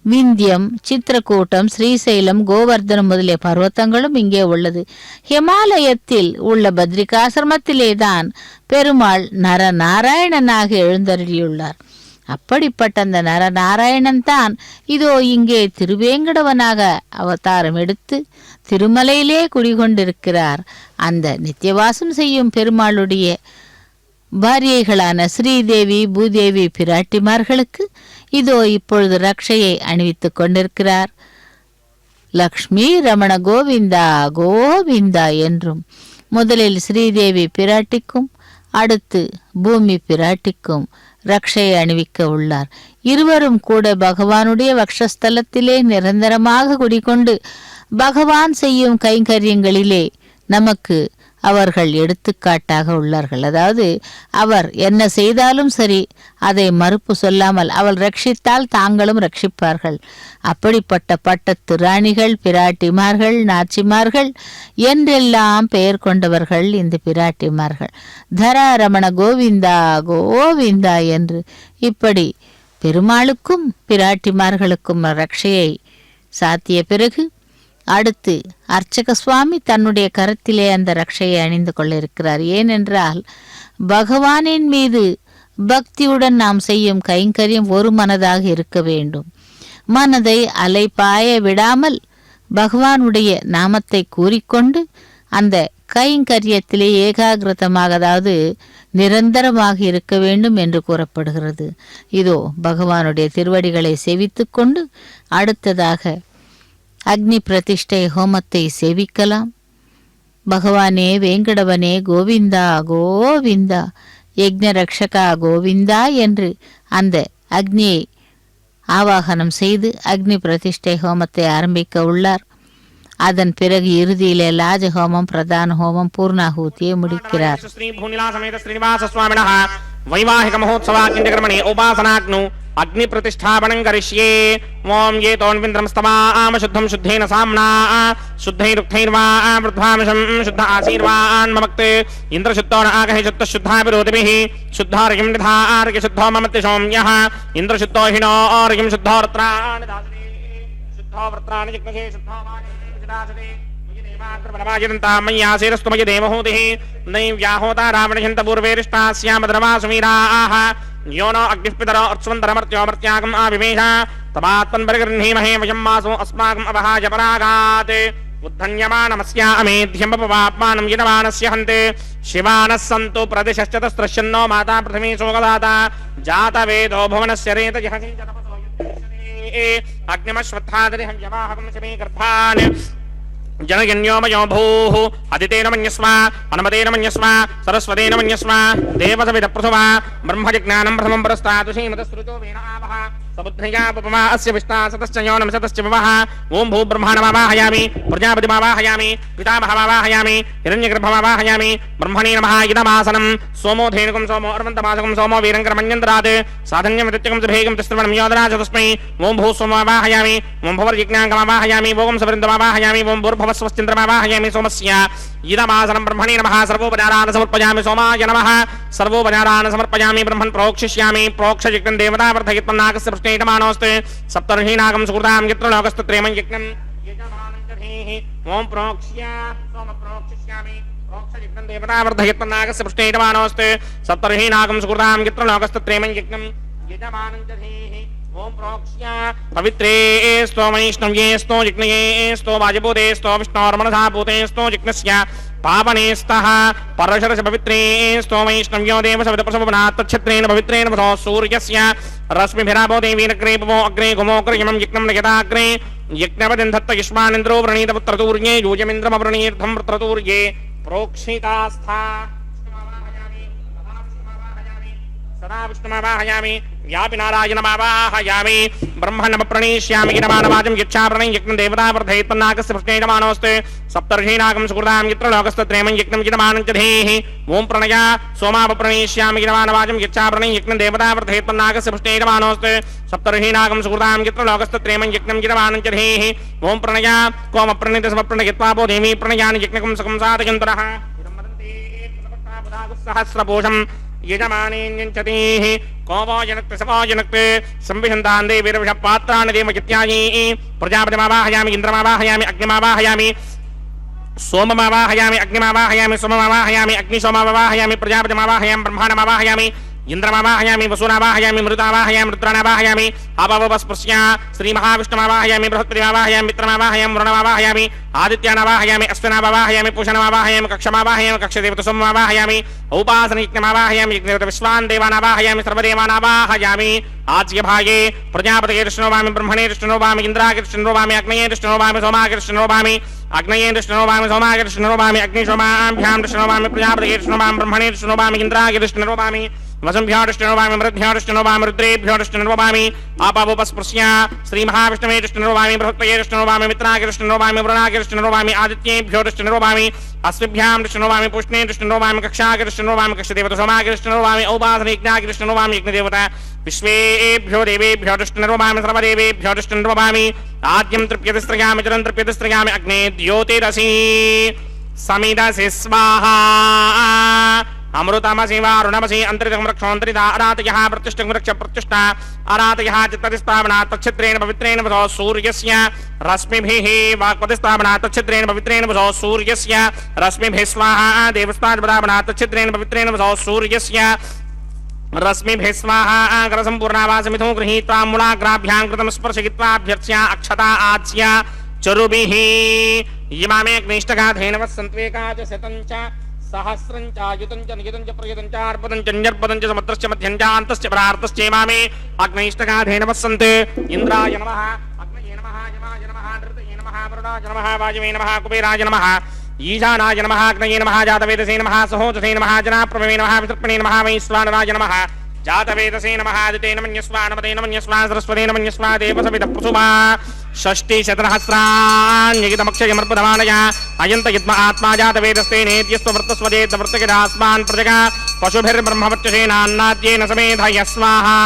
விந்தியம், சித்திரக்கூட்டம், ஸ்ரீசைலம், கோவர்தனம் முதலிய பர்வத்தங்களும் இங்கே உள்ளது. ஹிமாலயத்தில் உள்ள பத்ரிகாசிரமத்திலே தான் பெருமாள் நரநாராயணனாக எழுந்தருளியுள்ளார். அப்படிப்பட்ட அந்த நரநாராயணன் தான் இதோ இங்கே திருவேங்கடவனாக அவதாரம் எடுத்து திருமலையிலே குடிகொண்டிருக்கிறார். அந்த நித்தியவாசம் செய்யும் பெருமாளுடைய பாரியைகளான ஸ்ரீதேவி, பூதேவி பிராட்டிமார்களுக்கு இதோ இப்பொழுது ரக்ஷையை அணிவித்துக் கொண்டிருக்கிறார். லக்ஷ்மி ரமண கோவிந்தா கோவிந்தா என்றும் முதலில் ஸ்ரீதேவி பிராட்டிக்கும் அடுத்து பூமி பிராட்டிக்கும் ரக்ஷையை அணிவிக்க உள்ளார். இருவரும் கூட பகவானுடைய வக்ஷஸ்தலத்திலே நிரந்தரமாக குடிகொண்டு பகவான் செய்யும் கைங்கரியங்களிலே நமக்கு அவர்கள் எடுத்துக்காட்டாக உள்ளார்கள். அதாவது அவர் என்ன செய்தாலும் சரி அதை மறுப்பு சொல்லாமல் அவள் ரட்சித்தால் தாங்களும் ரட்சிப்பார்கள். அப்படிப்பட்ட பட்டத்து ராணிகள், பிராட்டிமார்கள், நாச்சிமார்கள் என்றெல்லாம் பெயர் கொண்டவர்கள் இந்த பிராட்டிமார்கள். தராரமண கோவிந்தா கோவிந்தா என்று இப்படி பெருமாளுக்கும் பிராட்டிமார்களுக்கும் ரட்சையை சாத்திய பிறகு அடுத்து அர்ச்சக சுவாமி தன்னுடைய கரத்திலே அந்த ரக்ஷையை அணிந்து கொள்ள இருக்கிறார். ஏனென்றால் பகவானின் மீது பக்தியுடன் நாம் செய்யும் கைங்கரியம் ஒரு மனதாக இருக்க வேண்டும். மனதை அலைபாய விடாமல் பகவானுடைய நாமத்தை கூறிக்கொண்டு அந்த கைங்கரியத்திலே ஏகாகிரதமாக, அதாவது நிரந்தரமாக இருக்க வேண்டும் என்று கூறப்படுகிறது. இதோ பகவானுடைய திருவடிகளை சேவித்து கொண்டு அடுத்ததாக அக்னி பிரதிஷ்டை ஹோமத்தை சேவிக்கலாம். பகவானே வேங்கடவனே கோவிந்தா கோவிந்தா, யக்ஞ ரக்ஷகா கோவிந்தா என்று அந்த அக்னியை ஆவாகனம் செய்து அக்னி பிரதிஷ்டை ஹோமத்தை ஆரம்பிக்க உள்ளார். அதன் பிறகு இறுதியிலே லாஜ ஹோமம், பிரதான ஹோமம், பூர்ணாஹூதியை முடிக்கிறார். वैवाहिक महोत्सवाग्निकर्मणे उपासनाग्नु अग्नि प्रतिष्ठापनं करिष्ये। ओम ये तोन्विन्द्रं स्तवाम शुद्धं शुद्धेन साम्ना शुद्धैरुक्थैर्वा वृद्धामशं शुद्ध आशीर्वान् ममक्ते इंद्र शुद्धो न आगहि शुद्ध शुद्धाभिरोधिभिः शुद्धार्घ्यं निधार्घ्य शुद्धो ममत्ति सौम्यः इंद्र शुद्धो हिनो अर्घ्यं शुद्धो रत्राणि दासते शुद्धो वृत्राणि जिग्महे शुद्धो वाजते मय्यासेरस्तुमय देवहूतिः नैव्याहोता रावणयन्त पूर्वेरिष्टास्यामधर्मा सुमीराः यो नो अग्निष्पितरो अर्च्वन्तरमर्त्योमर्त्यागम् आविमेष तमात्मन्परिगृह्णीमहे वयं मासो अस्माकम् अपहाय परागात् उद्धन्यमानमस्यामेध्यमपवाप्मानं यनमानस्य हन्ते शिवानः सन्तु प्रदिशश्चतस्रश्यन्नो माता पृथिवी शोकदाता जातवेदो भुवनस्य रेतयः अग्निमश्वत्थादरिहं यवाहकं शमे गर्भान् जनयन्योमयो भूः अदितेन मन्यस्व अनुमतेन मन्यस्व सरस्वतेन मन्यस्व देवसविदप्रथुवा ब्रह्मजिज्ञानं प्रथमं परस्तात् श्रीमतस्रुतो वेन आवः सबुद्धया अस्य विष्णा सतश्च योनम सतश्च विवाह ओम भू ब्रह्माणमावाहयामि प्रजापतिमावाहयामि पितामहमावाहयामि हिरण्यगर्भमावाहयामि ब्रह्मणे नमः इदमासनं सोमो धेनुकं सोमो अर्वन्तमासकं सोमो वीरङ्करमन्यन्तरात् साधन्यं विद्युक्तं सुभेगं तिस्त्रवणं योदराज तस्मै ओम भू सोममावाहयामि ओम भवर्यज्ञाङ्गमावाहयामि ओम सवृन्दमावाहयामि ओम भूर्भुवस्वस्तिन्द्रमावाहयामि सोमस्य इदमासनं ब्रह्मणे नमः सर्वोपचारान् समर्पयामि सोमाय नमः सर्वोपचारान् समर्पयामि ब्रह्मन् प्रोक्षिष्यामि प्रोक्षयज्ञं देवता वर्धयित्वं नागस्य पृष्ठेटमानोऽस्ति सप्तर्षीनागं सुकृतां यत्र लोकस्तत्रेमं यज्ञं यजमानं च धीः ओम प्रोक्ष्य सोम प्रोक्षिष्यामि प्रोक्षयज्ञं देवता वर्धयित्वं नागस्य पृष्ठेटमानोऽस्ति सप्तर्षीनागं सुकृतां यत्र लोकस्तत्रेमं यज्ञं यजमानं च धीः ओम प्रोक्ष्य पवित्रे स्तो वैष्णव्ये स्तो जिग्नये स्तो वाजभूते स्तो विष्णोर्मनसा भूते स्तो जिग्नस्य पावने स्तः परशरस पवित्रे स्तो वैष्णव्यो देव सवितप्रसवनात् तच्छत्रेण पवित्रेण वसो सूर्यस्य रश्मिभिराभो देवीनग्रे भवो अग्रे गुमोग्रयमं यज्ञं नयताग्रे यज्ञवदन् दत्त युष्मानिन्द्रो व्रणीत पुत्रतूर्ये यूयमिन्द्रमवृणीर्धं पुत्रतूर्ये प्रोक्षितास्था सदा विष्णुमावाहयामि व्यापि नारायणमावाहयामि ब्रह्मणम प्रणीष्यामि गिरमानवाजं यच्छाप्रणं यज्ञं देवता वर्धयित्वन्नागस्य पृष्ठेटमानोऽस्ति सप्तर्षीनागं सुकृतां यत्र लोकस्तत्रेमं यज्ञं गिरमानं च धेः ओम प्रणय सोमाप प्रणीष्यामि गिरमानवाजं यच्छाप्रणं यज्ञं देवता वर्धयित्वन्नागस्य पृष्ठेटमानोऽस्ति सप्तर्षीनागं सुकृतां यत्र लोकस्तत्रेमं यज्ञं गिरमानं च धेः ओम प्रणय कोम प्रणीत समप्रणयित्वा भो देवी प्रणयानि यज्ञकं सकं साधयन्तरः इदं वदन्ति सहस्रपोषं यजमानेन्यञ्चतीः कोवो जनक्ते सवो जनक्ते संविहन्तान् देवीर्विषः पात्राणि देवजित्यानि प्रजापतिमावाहयामि इन्द्रमावाहयामि अग्निमावाहयामि सोममावाहयामि अग्निमावाहयामि सोममावाहयामि अग्निसोममावाहयामि प्रजापतिमावाहयामि ब्रह्माणमावाहयामि इंद्रमावाहयामि वसुनावाहयामि मृतावाहयामि रुद्रानावाहयामि आपावस्पृश्य श्रीमहाविष्णुमावाहयामि बृहस्पतिमावाहयामि मित्रमावाहयामि वरुणमावाहयामि आदित्यानावाहयामि अश्विनावाहयामि पूषणमावाहयामि कक्षमावाहयामि कक्षदेवतसोममावाहयामि औपासनयज्ञमावाहयामि यज्ञदेवत विश्वान् देवानावाहयामि सर्वदेवानावाहयामि आज्यभागे प्रजापतये कृष्णोवामि ब्रह्मणे कृष्णोवामि इन्द्रागे कृष्णोवामि अग्नये कृष्णोवामि सोमागे कृष्णोवामि अग्नये कृष्णोवामि सोमागे कृष्णोवामि अग्निशोमाभ्यां कृष्णोवामि प्रजापतये कृष्णोवामि ब्रह्मणे कृष्णोवामि इन्द्रागे कृष्णोवामि वसुभ्यो कृष्णोवामि मृद्भ्यो कृष्णोवामि रुद्रेभ्यो कृष्णोवामि आपावस्पृश्य श्रीमहाविष्णवे कृष्णोवामि बृहस्पतये कृष्णोवामि मित्रागे कृष्णोवामि वरुणागे कृष्णोवामि आदित्येभ्यो कृष्णोवामि अश्विभ्यां कृष्णोवामि पुष्णे कृष्णोवामि कक्षागे कृष्णोवामि कक्षदेवता सोमागे कृष्णोवामि औपासनयज्ञागे कृष्णोवामि यज्ञदेवता विश्वेभ्यो देवेभ्यो कृष्णोवामि सर्वदेवेभ्यो कृष्णोवामि आद्यं तृप्यतिस्त्रयामि चरं तृप्यतिस्त्रयामि अग्ने द्योतिरसि समिदसि स्वाहा अमृतमसि वारुणमसि अन्तरिक्षमरक्षोऽन्तरिता अरातयः प्रतिष्ठवृक्ष प्रतिष्ठा अरातयः चित्ततिस्थापना तच्छित्रेण पवित्रेण वसो सूर्यस्य रश्मिभिः वाक्पतिस्थापना तच्छित्रेण पवित्रेण वसो सूर्यस्य रश्मिभिः स्वाहा देवस्तापना तच्छित्रेण पवित्रेण वसो सूर्यस्य रश्मिभिः स्वाहा करसम्पूर्णावासमिथुं गृहीत्वा मूलाग्राभ्यां कृतं स्पर्शयित्वाभ्यर्च्या अक्षता आज्य चरुभिः इमामे अग्निष्टगाधेनवस्सन्त्वेका च शतं च सहस्रं च युतं च नियुतं च प्रयुतं च अर्पदं च न्यर्पदं च समत्रश्च मध्यं च अन्तश्च परार्तश्चेमामे अग्निष्टगाधेनवस्सन्ते इन्द्राय नमः अग्नये नमः यमाय नमः नृतये नमः वरुणाय नमः वायुवे नमः कुबेराय नमः ईशानाय नमः अग्नये नमः जातवेदसे नमः सहोदसे नमः जनाप्रभवे नमः वितर्पणे नमः वैश्वानराय नमः जातवेदसे नमः आदितेन मन्यस्वा नमतेन मन्यस्वा सरस्वतेन मन्यस्वा देवसवितप्रसुभा षष्टिशतसहस्राण्यगितमक्षयमर्पदमानया अयन्त यद्म आत्मा जातवेदस्तेनेत्यस्त्ववृत्तस्वदेतवृत्तगिदास्मान् प्रजगा पशुभिर्ब्रह्मवत्यसेनान्नाद्येन समेधय स्वाहा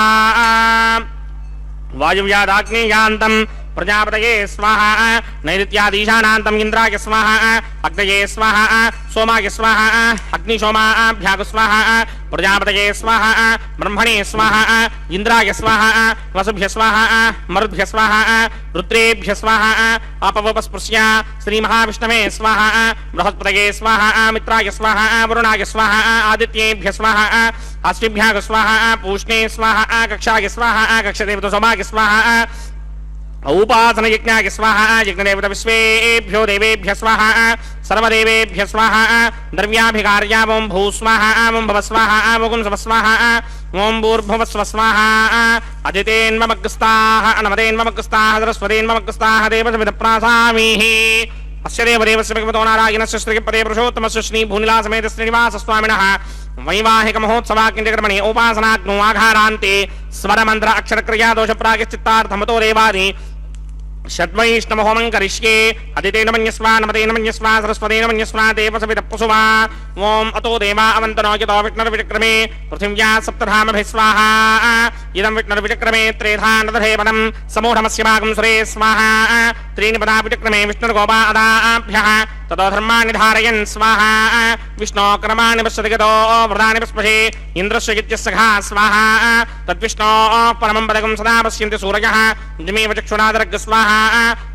वायुव्यादाग्नेयान्तम् प्रजापतये स्वाहा नैऋत्यादीशानान्तम् इन्द्राय स्वाहा अग्नये स्वाहा सोमाय स्वाहा अग्निशोमाभ्याग स्वाहा प्रजापतये स्वाहा ब्रह्मणे स्वाहा इंद्राय स्वाहा वसुभ्य स्वाहा मरुद्भ्य स्वाहा रुद्रेभ्य स्वाहा अपवस्पृश्य श्रीमहाविष्णवे स्वाहा बृहस्पतये स्वाहा मित्राय स्वाहा वरुणाय स्वाहा आदित्येभ्य स्वाहा अश्विभ्याग स्वाहा पूष्णे स्वाहा कक्षाय स्वाहा कक्षदेवता सोमाय स्वाहा औपासन यज्ञाय स्वाहा यज्ञदेवता विश्वेभ्यो देवेभ्य स्वाहा सर्वदेवेभ्य स्वाहा द्रव्याभिकार्या ओं भू स्वाहा ओं भव स्वाहा ओं सव स्वाहा ओं भूर्भुवस्व स्वाहा अदितेन्ममग्स्ताः अनमतेन्ममग्स्ताः सरस्वतेन्ममग्स्ताः देवसविदप्रासामीः अस्य देवदेवस्य भगवतो नारायणस्य श्रीपदे पुरुषोत्तमस्य श्रीभूनिलासमेत श्रीनिवासस्वामिनः वैवाहिक महोत्सवाग्निकर्मणि उपासनाग्नो आघारान्ते स्वरमन्त्र अक्षरक्रिया दोष प्रायश्चित्तार्थमतो देवानि षड्वैष्णवहोमं करिष्ये अदितेन मन्यस्वा नमतेन मन्यस्वा सरस्वतेन मन्यस्वा देवसविदप्पसुवा ओम अतो देवा अवन्तनो यतो विष्णुर्विचक्रमे पृथिव्या सप्तधामभिः स्वाहा इदं विष्णुर्विचक्रमे त्रेधानदधेवनं समूढमस्य भागं सुरे स्वाहा त्रीणि पदा विचक्रमे विष्णुर्गोपा अदाभ्यः ततो धर्माणि धारयन् स्वाहा विष्णो क्रमाणि पश्यति गतो व्रतानि पस्पशे इन्द्रस्य यज्ञस्य घा स्वाहा तद्विष्णो परमं पदकं सदा पश्यन्ति सूरयः जिमेव चक्षुरादरग् स्वाहा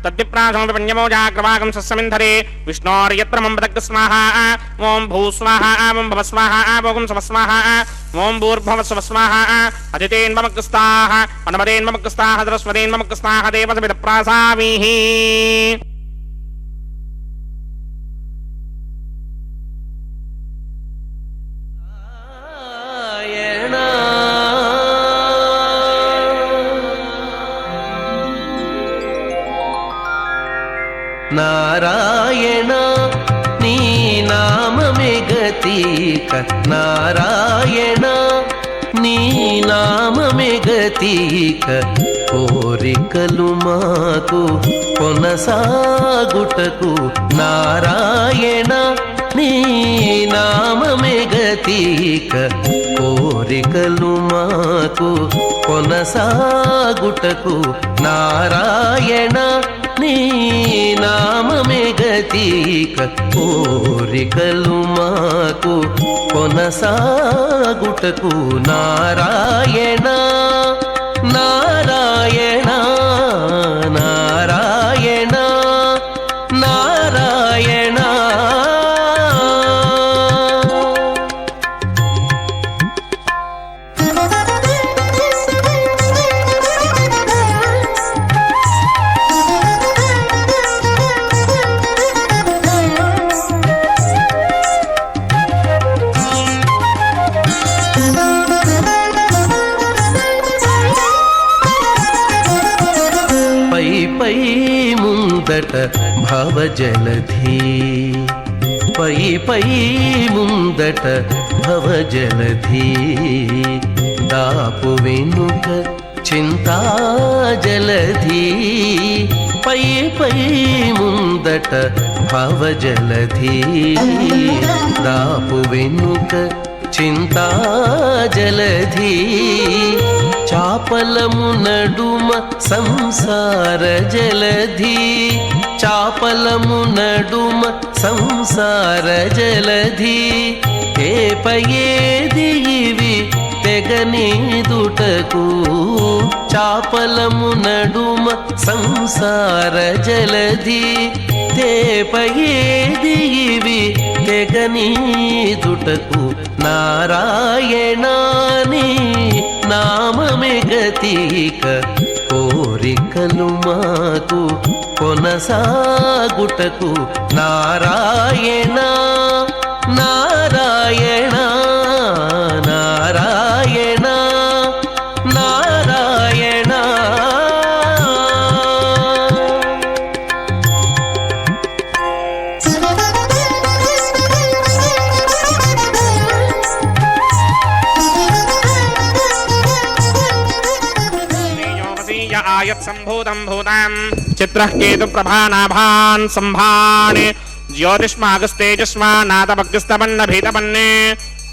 तद्विप्रासं विपन्यमो जाग्रवागं सस्यमिन्धरे विष्णोर्यत्र मम पदग् स्वाहा ओम भू स्वाहा ओम भव स्वाहा ओम स्व स्वाहा ओम भूर्भुवः स्वः स्वाहा अदितेन्वमग्स्ताः अनुमतेन्वमग्स्ताः सरस्वतेन्वमग्स्ताः देवसविदप्रासामीः నారాయణ నీ నామమే గతీక నారాయణ నీ నామమే గతీక కోరికలు మాకు కొనసాగుటకు నారాయణ నీ నామమే గతీక కోరికలు మాకు కొనసాగుటకు నారాయణ నీ నామమే గతీక కోరికలు మాకు కొనసాగుటకు నారాయణ నారాయణ నారాయణ నారాయణ భవజలధి పై పై ముందట భవజలధి దాపు వెనుక చింతాజలధి పై పై ముందట భవజలధి దాపు వెనుక చింతాజలధి చాపలము నడుమ సంసార జలధి చాపలము నడుమ సంసార జలధి ఏపయేది ఇవి తెగనీదుటకు చాపలము నడుమ సంసార జలధి తేపయేది ఇవి తెగనీదుటకు నారాయణాని నామమే గతీక కోరికలు మాకు కొనసాగుటకు నారాయణ నారాయణ నారాయణ నారాయణ आयत् संभूतं भूतां चित्रः केतु प्रभानाभान् संभाने ज्योतिष्मागस्तेजस्मानातभग्स्तपन्नभीतपन्ने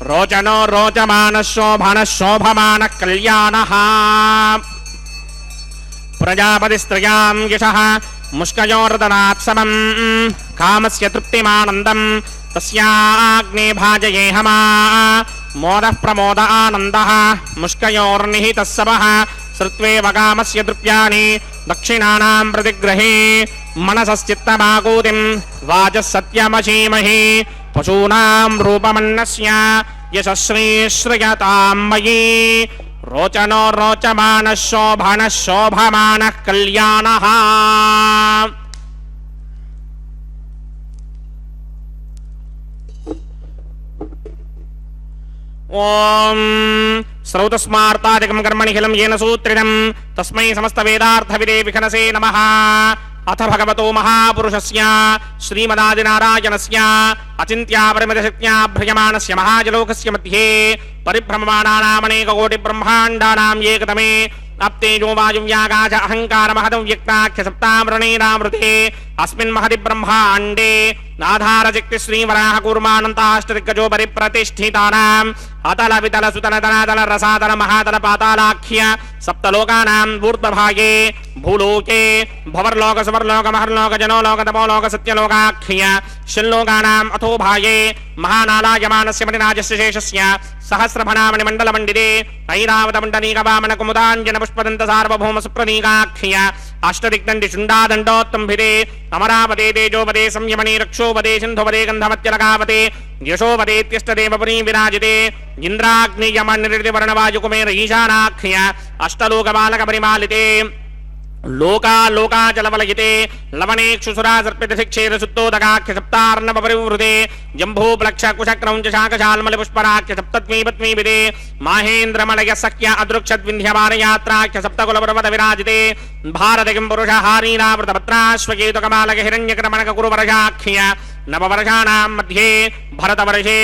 रोचनो रोचमानः शोभनः शोभमानः कल्याणः प्रजापतिस्त्रियां यशः मुष्कयोर्दनात् समं कामस्य तृप्तिमानन्दं तस्याग्ने भाजयेहमा मोदः प्रमोद आनन्दः मुष्कयोर्निहितः सवः श्रुत्वेव कामस्य तृप्यानि दक्षिणानां प्रतिग्रहे मनसश्चित्तमाकूतिं वाचः सत्यमशीमहि पशूनां रूपमन्नस्य यशश्रीश्रियतां मयि रोचनो रोचमानः शोभनः शोभमानः कल्याणः ओम श्रौतस्मार्तादिकं कर्मणि खिलं येन सूत्रितं तस्मै समस्तवेदार्थविदे विखनसे नमः अथ भगवतो महापुरुषस्य श्रीमदादिनारायणस्य अचिन्त्यापरिमितशक्त्या भ्रजमानस्य महाजलोकस्य मध्ये परिभ्रममाणानामनेककोटिब्रह्माण्डानाम् एकतमे अप्तेजो वायुव्याकाश अहङ्कार महदव्यक्ताख्य सप्तामृणेनामृते अस्मिन् महति ब्रह्माण्डे आधारशक्ति श्रीवराह कूर्मानन्ताष्टदिग्गजो परिप्रतिष्ठितानाम् अतल वितल सुतल तलातल रसातल महातल पातालाख्य सप्तलोकानाम् ऊर्ध्वभागे भूलोके भवर्लोक सुवर्लोक महर्लोक जनोलोक तपोलोक सत्यलोकाख्य षल्लोकानाम् अथो भागे महानालायमानस्य मणिराजस्य शेषस्य सहस्रफणामणिमण्डलमण्डिते ऐरावतमण्डलीकवामन कुमुदाञ्जन पुष्पदन्त सार्वभौम सुप्रनीकाख्य अष्टदिग्दण्डि शुण्डादण्डोत्तम्भिते अमरावते तेजोपदे संयमने रक्षोपदे सिन्धुपदे गन्धमत्यलकावते यशोपदेत्यष्टदेवपुरी विराजिते इन्द्राग्नियमनिर्दिवर्णवायुकुमेर ईशानाख्य अष्टलोकबालकपरिमालिते लोकालोकाचलवलयिते लवणेक्षुसुरा सर्पितशिक्षेर सुत्तोदकाख्य सप्तार्णवपरिवृते जम्भूप्लक्षकुशक्रौञ्च शाकशाल्मलिपुष्पराख्य सप्तत्मीपत्मीविदे माहेन्द्रमलय सख्य अदृक्षद्विन्ध्यवारयात्राख्य सप्तकुलपर्वत विराजिते भारतकिं पुरुषहारीरावृतपत्राश्वकेतुकमालक हिरण्यक्रमणककुरुवर्षाख्य नववर्षाणां मध्ये भरतवर्षे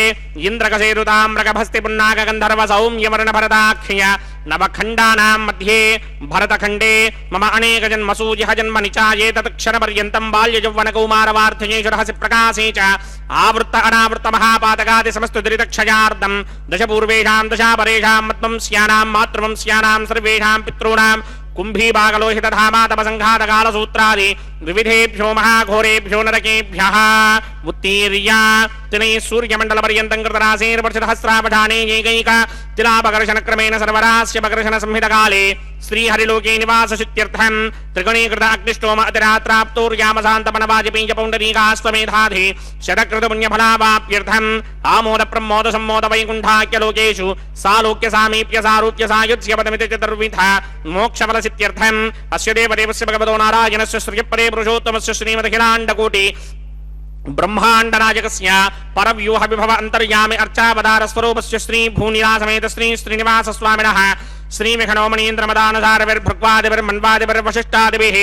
इन्द्रकसेरुताम्रकभस्ति पुन्नाकगन्धर्व सौम्यवर्णभरताख्य नवखण्डानां मध्ये भरतखण्डे मम अनेकजन्मसूजिह जन्म निचाये तत्क्षणपर्यन्तं बाल्ययौवनकौमारवार्थयेषु प्रकाशे च आवृत्त अनावृत्त महापातकादि समस्तुरितक्षयार्धं दशपूर्वेषां दशापरेषां मत्वंस्यानां मातृवंस्यानां सर्वेषां पितॄणां कुम्भीबागलोहितधामातपसङ्घातकालसूत्रादि विविधेभ्यो महाघोरेभ्यो नरकेभ्यः उत्तीर्य तिनै सूर्यमण्डलपर्यन्तं कृतराशेर्वर्षसहस्रावधाने एकैक तिलापकर्षणक्रमेण सर्वरास्य पकर्षण संहितकाले श्रीहरिलोके निवासशुत्यर्थं त्रिगुणीकृत अग्निष्टोम अतिरात्राप्तोर्यामसान्तपनवाजपेय पौण्डरीकास्त्वमेधाधि शतकृतपुण्यफलावाप्यर्थम् आमोद प्रमोद सम्मोद वैकुण्ठाख्यलोकेषु सालोक्य सामीप्य सारूप्य सायुज्य पदमिति चतुर्विध मोक्षफलसित्यर्थम् अस्य देवदेवस्य भगवतो नारायणस्य श्रियपदे पुरुषोत्तमस्य श्रीमदखिलाण्डकोटि ब्रह्माण्डनायकस्य परव्यूह विभव अन्तर्यामि अर्चावतार स्वरूपस्य श्री भूनिवासमेत श्री श्रीनिवास स्वामिनः श्रीमेघनोमणीन्द्रमदानसारविर्भृग्वादिभिर्मन्वादिभिर्वशिष्टादिभिः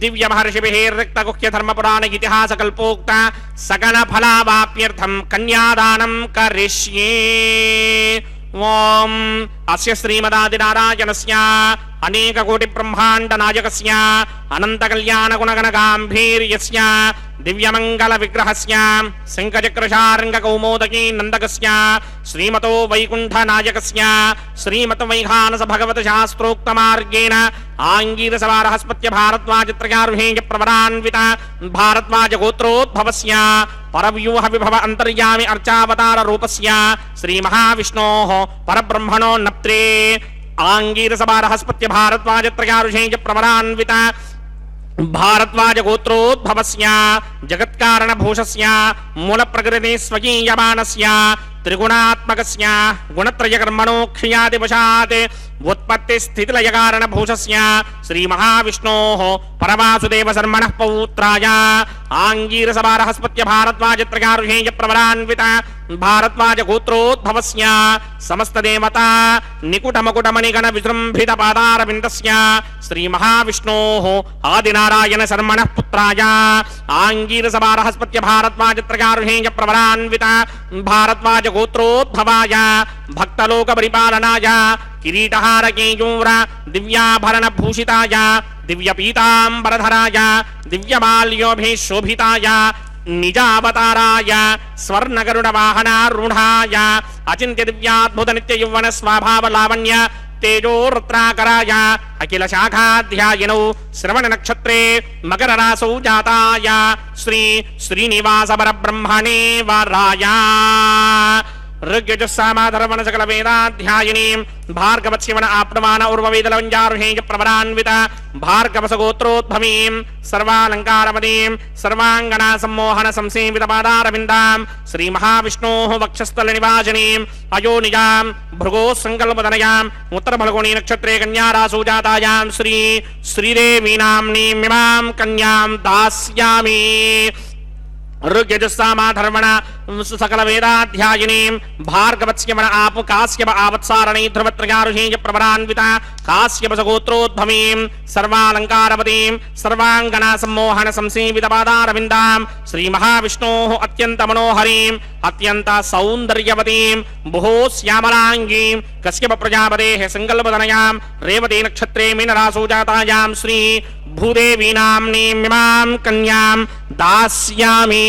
दिव्यमहर्षिभिः रिक्तगुह्यधर्मपुराण इतिहासकल्पोक्त सकलफलावाप्यर्थं कन्यादानं करिष्ये। ओम अस्य श्रीमदादिनारायणस्य अनेककोटिब्रह्माण्डनायकस्य अनन्तकल्याणगुणगणगाम्भीर्यस्य दिव्यमङ्गलविग्रहस्य शङ्खचक्रशार्ङ्गकौमोदकी नन्दकस्य श्रीमतो वैकुण्ठनायकस्य श्रीमद्वैखानस भगवतशास्त्रोक्तमार्गेण आङ्गीरसवारहस्पत्य भारद्वाजत्रयारुहेय प्रवरान्वित भारद्वाजगोत्रोद्भवस्य परव्यूह विभव अन्तर्यामि अर्चावतार रूपस्य श्रीमहाविष्णोः परब्रह्मणो नप्त्रे आङ्गीरसवारहस्पत्य भारद्वाजत्रयारुहेय प्रवरान्वित भारद्वाजगोत्रोद्भवस्य जगत्कारणभूषस्य मूलप्रकृति स्वकीयमानस्य त्रिगुणात्मकस्य गुणत्रयकर्मणोक्षयादिवशात् उत्पत्तिस्थितिलयकारणभूषस्य श्रीमहाविष्णोः परवासुदेव शर्मणः पौत्राय आङ्गीरसवारहस्पत्य भारद्वाजत्रयारुहेय प्रवरान्वित भारद्वाजगोत्रोद्भवस्य समस्तदेवता निकुटमकुटमणिगण विजृम्भित पादारविन्दस्य श्रीमहाविष्णोः आदिनारायण शर्मणः पुत्राय आङ्गीरसवारहस्पत्य भारद्वाजत्रयारुहेय प्रवरान्वित भारद्वाजगोत्रोद्भवाय भक्तलोकपरिपालनाय किरीटहारकेयूर दिव्याभरणभूषिताय दिव्यपीताम्बरधराय दिव्यमाल्योभिः शोभिताय निजावताराय स्वर्णगरुडवाहनारूढाय अचिन्त्य दिव्याद्भुत नित्ययौवन स्वभावलावण्य तेजोरुद्राकराय अखिल शाखाध्यायिनौ श्रवण नक्षत्रे मकर रासौ जाताय श्री श्रीनिवास परब्रह्मणे वराय ऋग्यजुस्सामाधर्वण सकल वेदाध्यायिनीं भार्गवत्स्यवन आप्तमान उर्ववेदलवञ्जारुहेय प्रवरान्वित भार्गवसगोत्रोद्भवीं सर्वालङ्कारमदीं सर्वाङ्गना सम्मोहन संसेवित पादारविन्दां श्रीमहाविष्णोः वक्षस्थलनिवासिनीम् अयोनिजां भृगोः सङ्कल्पतनयाम् उत्तरफल्गुणी नक्षत्रे कन्यारासौ जातायां श्री श्रीदेवी नाम्नीमिमां कन्यां दास्यामि ऋग्यजुस्सामाधर्वण सकल वेदाध्यायिनीं भार्गवस्य मन आप काश्यप आवत्सारणी ध्रुवत्रयारुषेय प्रवरान्विता काश्यप सगोत्रोद्भवीं सर्वालंकारवतीं सर्वांगना सम्मोहन संसेवित पादारविन्दां श्री महाविष्णोः अत्यंत मनोहरीं अत्यंत सौंदर्यवतीं बहु श्यामलांगीं कश्यप प्रजापतेः संकल्पतनयां रेवती नक्षत्रे मीनरासौ जातायां श्री भूदेवी नाम्नीमिमां कन्यां दास्यामि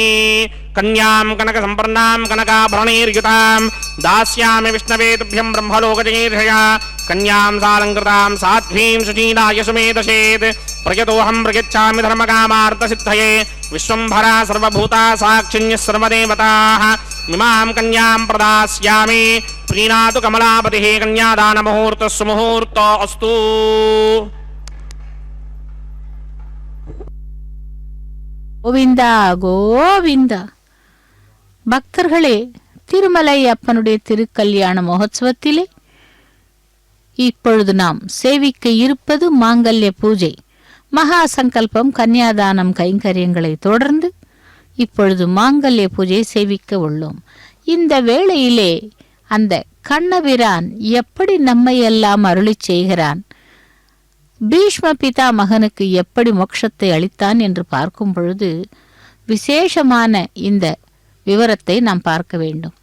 कन्यां कनक संपन्नां कनकाभरणैर्युतां दास्यामि विष्णवे तुभ्यं ब्रह्मलोकजगीर्षया कन्यां सालंकृतां साध्वीं सुशीलाय सुमेधसेत् प्रयतोऽहं प्रयच्छामि धर्मकामार्थसिद्धये विश्वम्भरा सर्वभूता साक्षिण्यः सर्वदेवताः इमां कन्यां प्रदास्यामि प्रीणातु कमलापतिः कन्यादानमुहूर्तः सुमुहूर्तो अस्तु। கோவிந்தா கோவிந்தா. பக்தர்களே, திருமலை அப்பனுடைய திருக்கல்யாண மகோத்சவத்திலே இப்பொழுது நாம் சேவிக்க இருப்பது மாங்கல்ய பூஜை, மகா சங்கல்பம், கன்னியாதானம் கைங்கரியங்களை தொடர்ந்து இப்பொழுது மாங்கல்ய பூஜை சேவிக்க உள்ளோம். இந்த வேளையிலே அந்த கண்ணபிரான் எப்படி நம்மை எல்லாம் அருளி செய்கிறான், பீஷ்ம பிதா மகனுக்கு எப்படி மோட்சத்தை அளித்தான் என்று பார்க்கும் பொழுது விசேஷமான இந்த விவரத்தை நாம் பார்க்க வேண்டும்.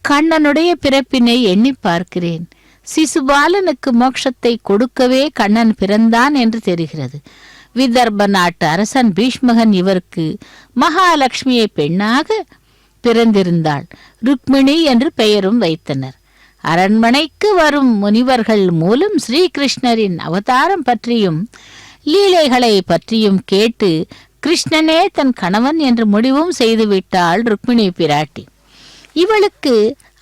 கண்ணனுடைய பிறப்பினை எண்ணி பார்க்கிறேன். சிசுபாலனுக்கு மோட்சத்தை கொடுக்கவே கண்ணன் பிறந்தான் என்று தெரிகிறது. விதர்ப நாட்டு அரசன் பீஷ்மகன் இவருக்கு மகாலட்சுமியை பெண்ணாக பிறந்திருந்தாள். ருக்மிணி என்று பெயரும் வைத்தனர். அரண்மனைக்கு வரும் முனிவர்கள் மூலம் ஸ்ரீகிருஷ்ணரின் அவதாரம் பற்றியும் லீலைகளை பற்றியும் கேட்டு கிருஷ்ணனே தன் கணவன் என்று முடிவும் செய்துவிட்டாள் ருக்மிணி பிராட்டி. இவளுக்கு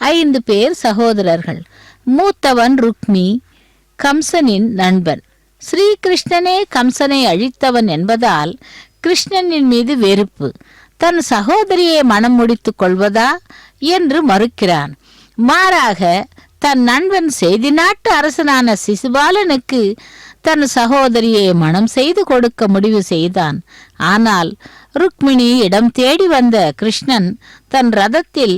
5 பேர் சகோதரர்கள். மூத்தவன் ருக்மி, கம்சனின் நண்பன். ஸ்ரீகிருஷ்ணனே கம்சனை அழித்தவன் என்பதால் கிருஷ்ணனின் மீது வெறுப்பு. தன் சகோதரியை மனம் முடித்துக் கொள்வதா என்று மறுக்கிறான். மாறாக தன் நண்பன் சேதி நாட்டு அரசனான சிசுபாலனுக்கு தன் சகோதரியை மனம் செய்து கொடுக்க முடிவு செய்தான். ஆனால் ருக்மிணி இடம் தேடி வந்த கிருஷ்ணன் தன் ரதத்தில்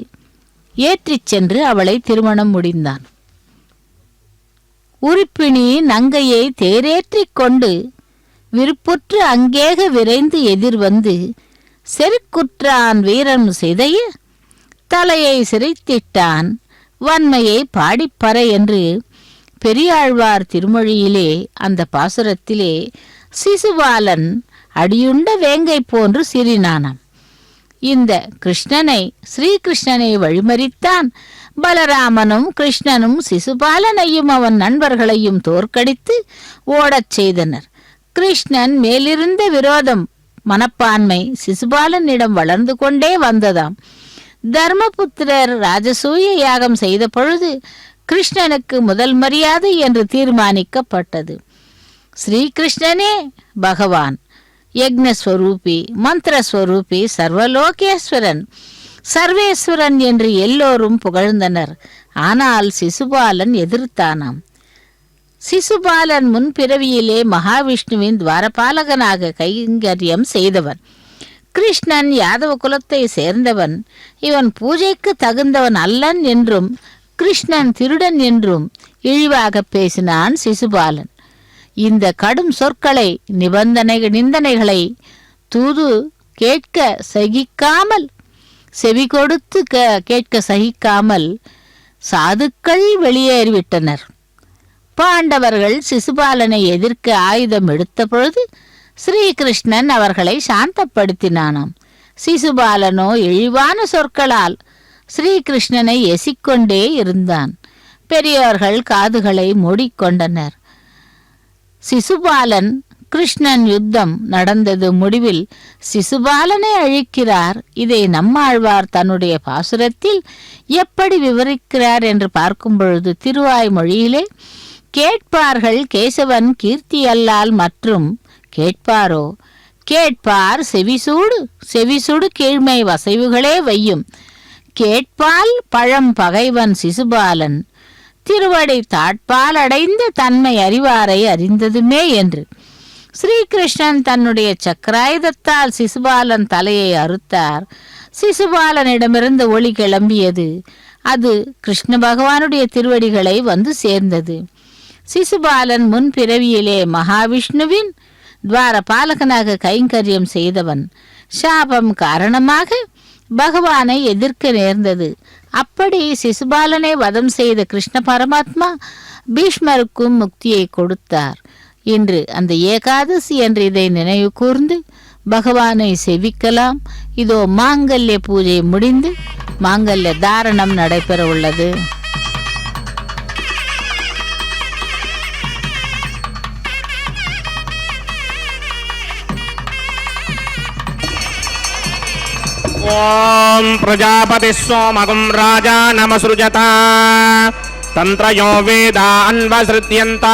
ஏற்றிச் சென்று அவளை திருமணம் முடிந்தான். உறுப்பிணி நங்கையை தேரேற்றிக் கொண்டு விருப்புற்று அங்கேக விரைந்து எதிர்வந்து செருக்குற்றான் வீரன் சிதைய தலையை சிரைத்திட்டான் வன்மையை பாடிப்பற என்று பெரியாழ்வார் திருமொழியிலே அந்த பாசுரத்திலே சிசுபாலன் அடியுண்ட வேங்கை போன்று சிறினானாம். இந்த கிருஷ்ணனை ஸ்ரீகிருஷ்ணனை வழிமறித்தான். பலராமனும் கிருஷ்ணனும் சிசுபாலனையும் அவன் நண்பர்களையும் தோற்கடித்து ஓடச் செய்தனர். கிருஷ்ணன் மேலிருந்த விரோதம் மனப்பான்மை சிசுபாலனிடம் வளர்ந்து கொண்டே வந்ததாம். தர்மபுத்திரர் ராஜசூய யாகம் செய்த பொழுது கிருஷ்ணனுக்கு முதல் மரியாதை என்று தீர்மானிக்கப்பட்டது. ஸ்ரீகிருஷ்ணனே பகவான், யக்னஸ்வரூபி, மந்திரஸ்வரூபி, சர்வலோகேஸ்வரன், சர்வேஸ்வரன் என்று எல்லோரும் புகழ்ந்தனர். ஆனால் சிசுபாலன் எதிர்த்தானாம். சிசுபாலன் முன்பிறவியிலே மகாவிஷ்ணுவின் துவாரபாலகனாக கைங்கரியம் செய்தவன். கிருஷ்ணன் யாதவ குலத்தை சேர்ந்தவன். இவன் பூஜைக்கு தகுந்தவன் அல்லன் என்றும் கிருஷ்ணன் திருடன் என்றும் இழிவாக பேசினான் சிசுபாலன். இந்த கடும் சொற்களை நிந்தனைகளை தூது கேட்க சகிக்காமல் செவி கொடுத்து கேட்க சகிக்காமல் சாதுக்கள் வெளியேறிவிட்டனர். பாண்டவர்கள் சிசுபாலனை எதிர்க்க ஆயுதம் எடுத்த பொழுது ஸ்ரீகிருஷ்ணன் அவர்களை சாந்தப்படுத்தினானாம். சிசுபாலனோ இழிவான சொற்களால் ஸ்ரீகிருஷ்ணனை எசிக்கொண்டே இருந்தான். பெரியோர்கள் காதுகளை மூடிக்கொண்டனர். சிசுபாலன் கிருஷ்ணன் யுத்தம் நடந்தது. முடிவில் சிசுபாலனை அழிக்கிறார். இதை நம்மாழ்வார் தன்னுடைய பாசுரத்தில் எப்படி விவரிக்கிறார் என்று பார்க்கும் பொழுது திருவாய்மொழியிலே கேட்பார்கள் கேசவன் கீர்த்தி அல்லால் மற்றும் கேட்பாரோ கேட்பார் செவிசூடு கீழ்மை வசைவுகளே வையும் கேட்பால் பழம் பகைவன் சிசுபாலன் திருவடை தாட்பால் அடைந்த தன்மை அறிவாரை அறிந்ததுமே என்று. ஸ்ரீகிருஷ்ணன் தன்னுடைய சக்கராயுதத்தால் சிசுபாலன் தலையை அறுத்தார். சிசுபாலனிடமிருந்து ஒளி கிளம்பியது. அது கிருஷ்ண பகவானுடைய திருவடிகளை வந்து சேர்ந்தது. சிசுபாலன் முன் பிறவியிலே மகாவிஷ்ணுவின் துவார பாலகனாக கைங்கரியம் செய்தவன். சாபம் காரணமாக பகவானை எதிர்க்க நேர்ந்தது. அப்படி சிசுபாலனை வதம் செய்த கிருஷ்ண பரமாத்மா பீஷ்மருக்கும் முக்தியை கொடுத்தார். இன்று அந்த ஏகாதசி என்று இதை நினைவு கூர்ந்து பகவானை செவிக்கலாம். இதோ மாங்கல்ய பூஜை முடிந்து மாங்கல்ய தாரணம் நடைபெற உள்ளது. ఓం ప్రజాపతి సోమగం రాజా నమసృజత తంత్రయో వేదా అన్వసృత్యంత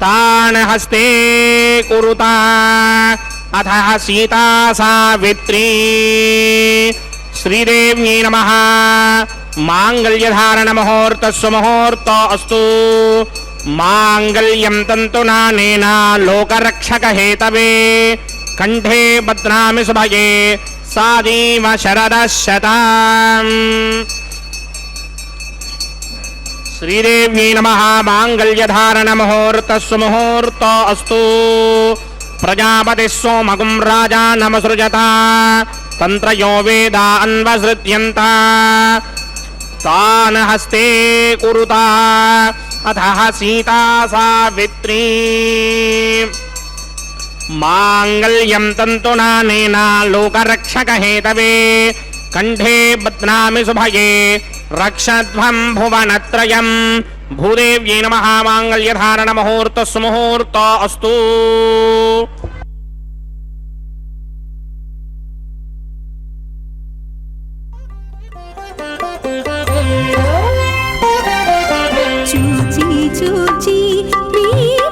తాన్ హస్తే కురుత అథ సీతా సావిత్రీ శ్రీదేవ్యై నమః. మాంగళ్యధారణ ముహూర్త సుముహూర్త అస్తు. మాంగళ్యం తంతునానేన లోకరక్షక హేతవే కంఠే బధ్నామి సుభగే సాదీవ శరదః శతం. శ్రీదేవ్యై నమః. మాంగళ్యధారణ ముహూర్త సుముహూర్త అస్తు. ప్రజాపతి సోమగం రాజా నమసృజత తంత్రయో వేదా అన్వసృత్యంత తాన్ హస్తే కురుత అథ సీతా సావిత్రీ మాంగళ్యం తంతునానేన లోకరక్షక హేతవే కంఠే బధ్నామి సుభగే రక్షధ్వం భువనత్రయం. భూదేవ్యై నమః. మాంగళ్యధారణ ముహూర్త సుముహూర్త అస్తు. చూచి చూచి నీ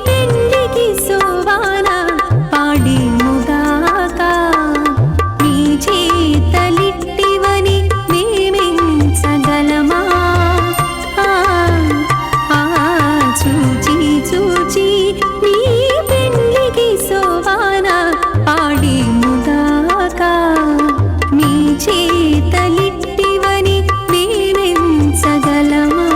పెండికి సోవాన పాడి ముగాక నీ చేతలిట్టివని మేమించగలమా? చూచి చూచి నీ పెండికి సోవాన పాడి ముగాక నీ చేతలిట్టివని మేమించగలమా?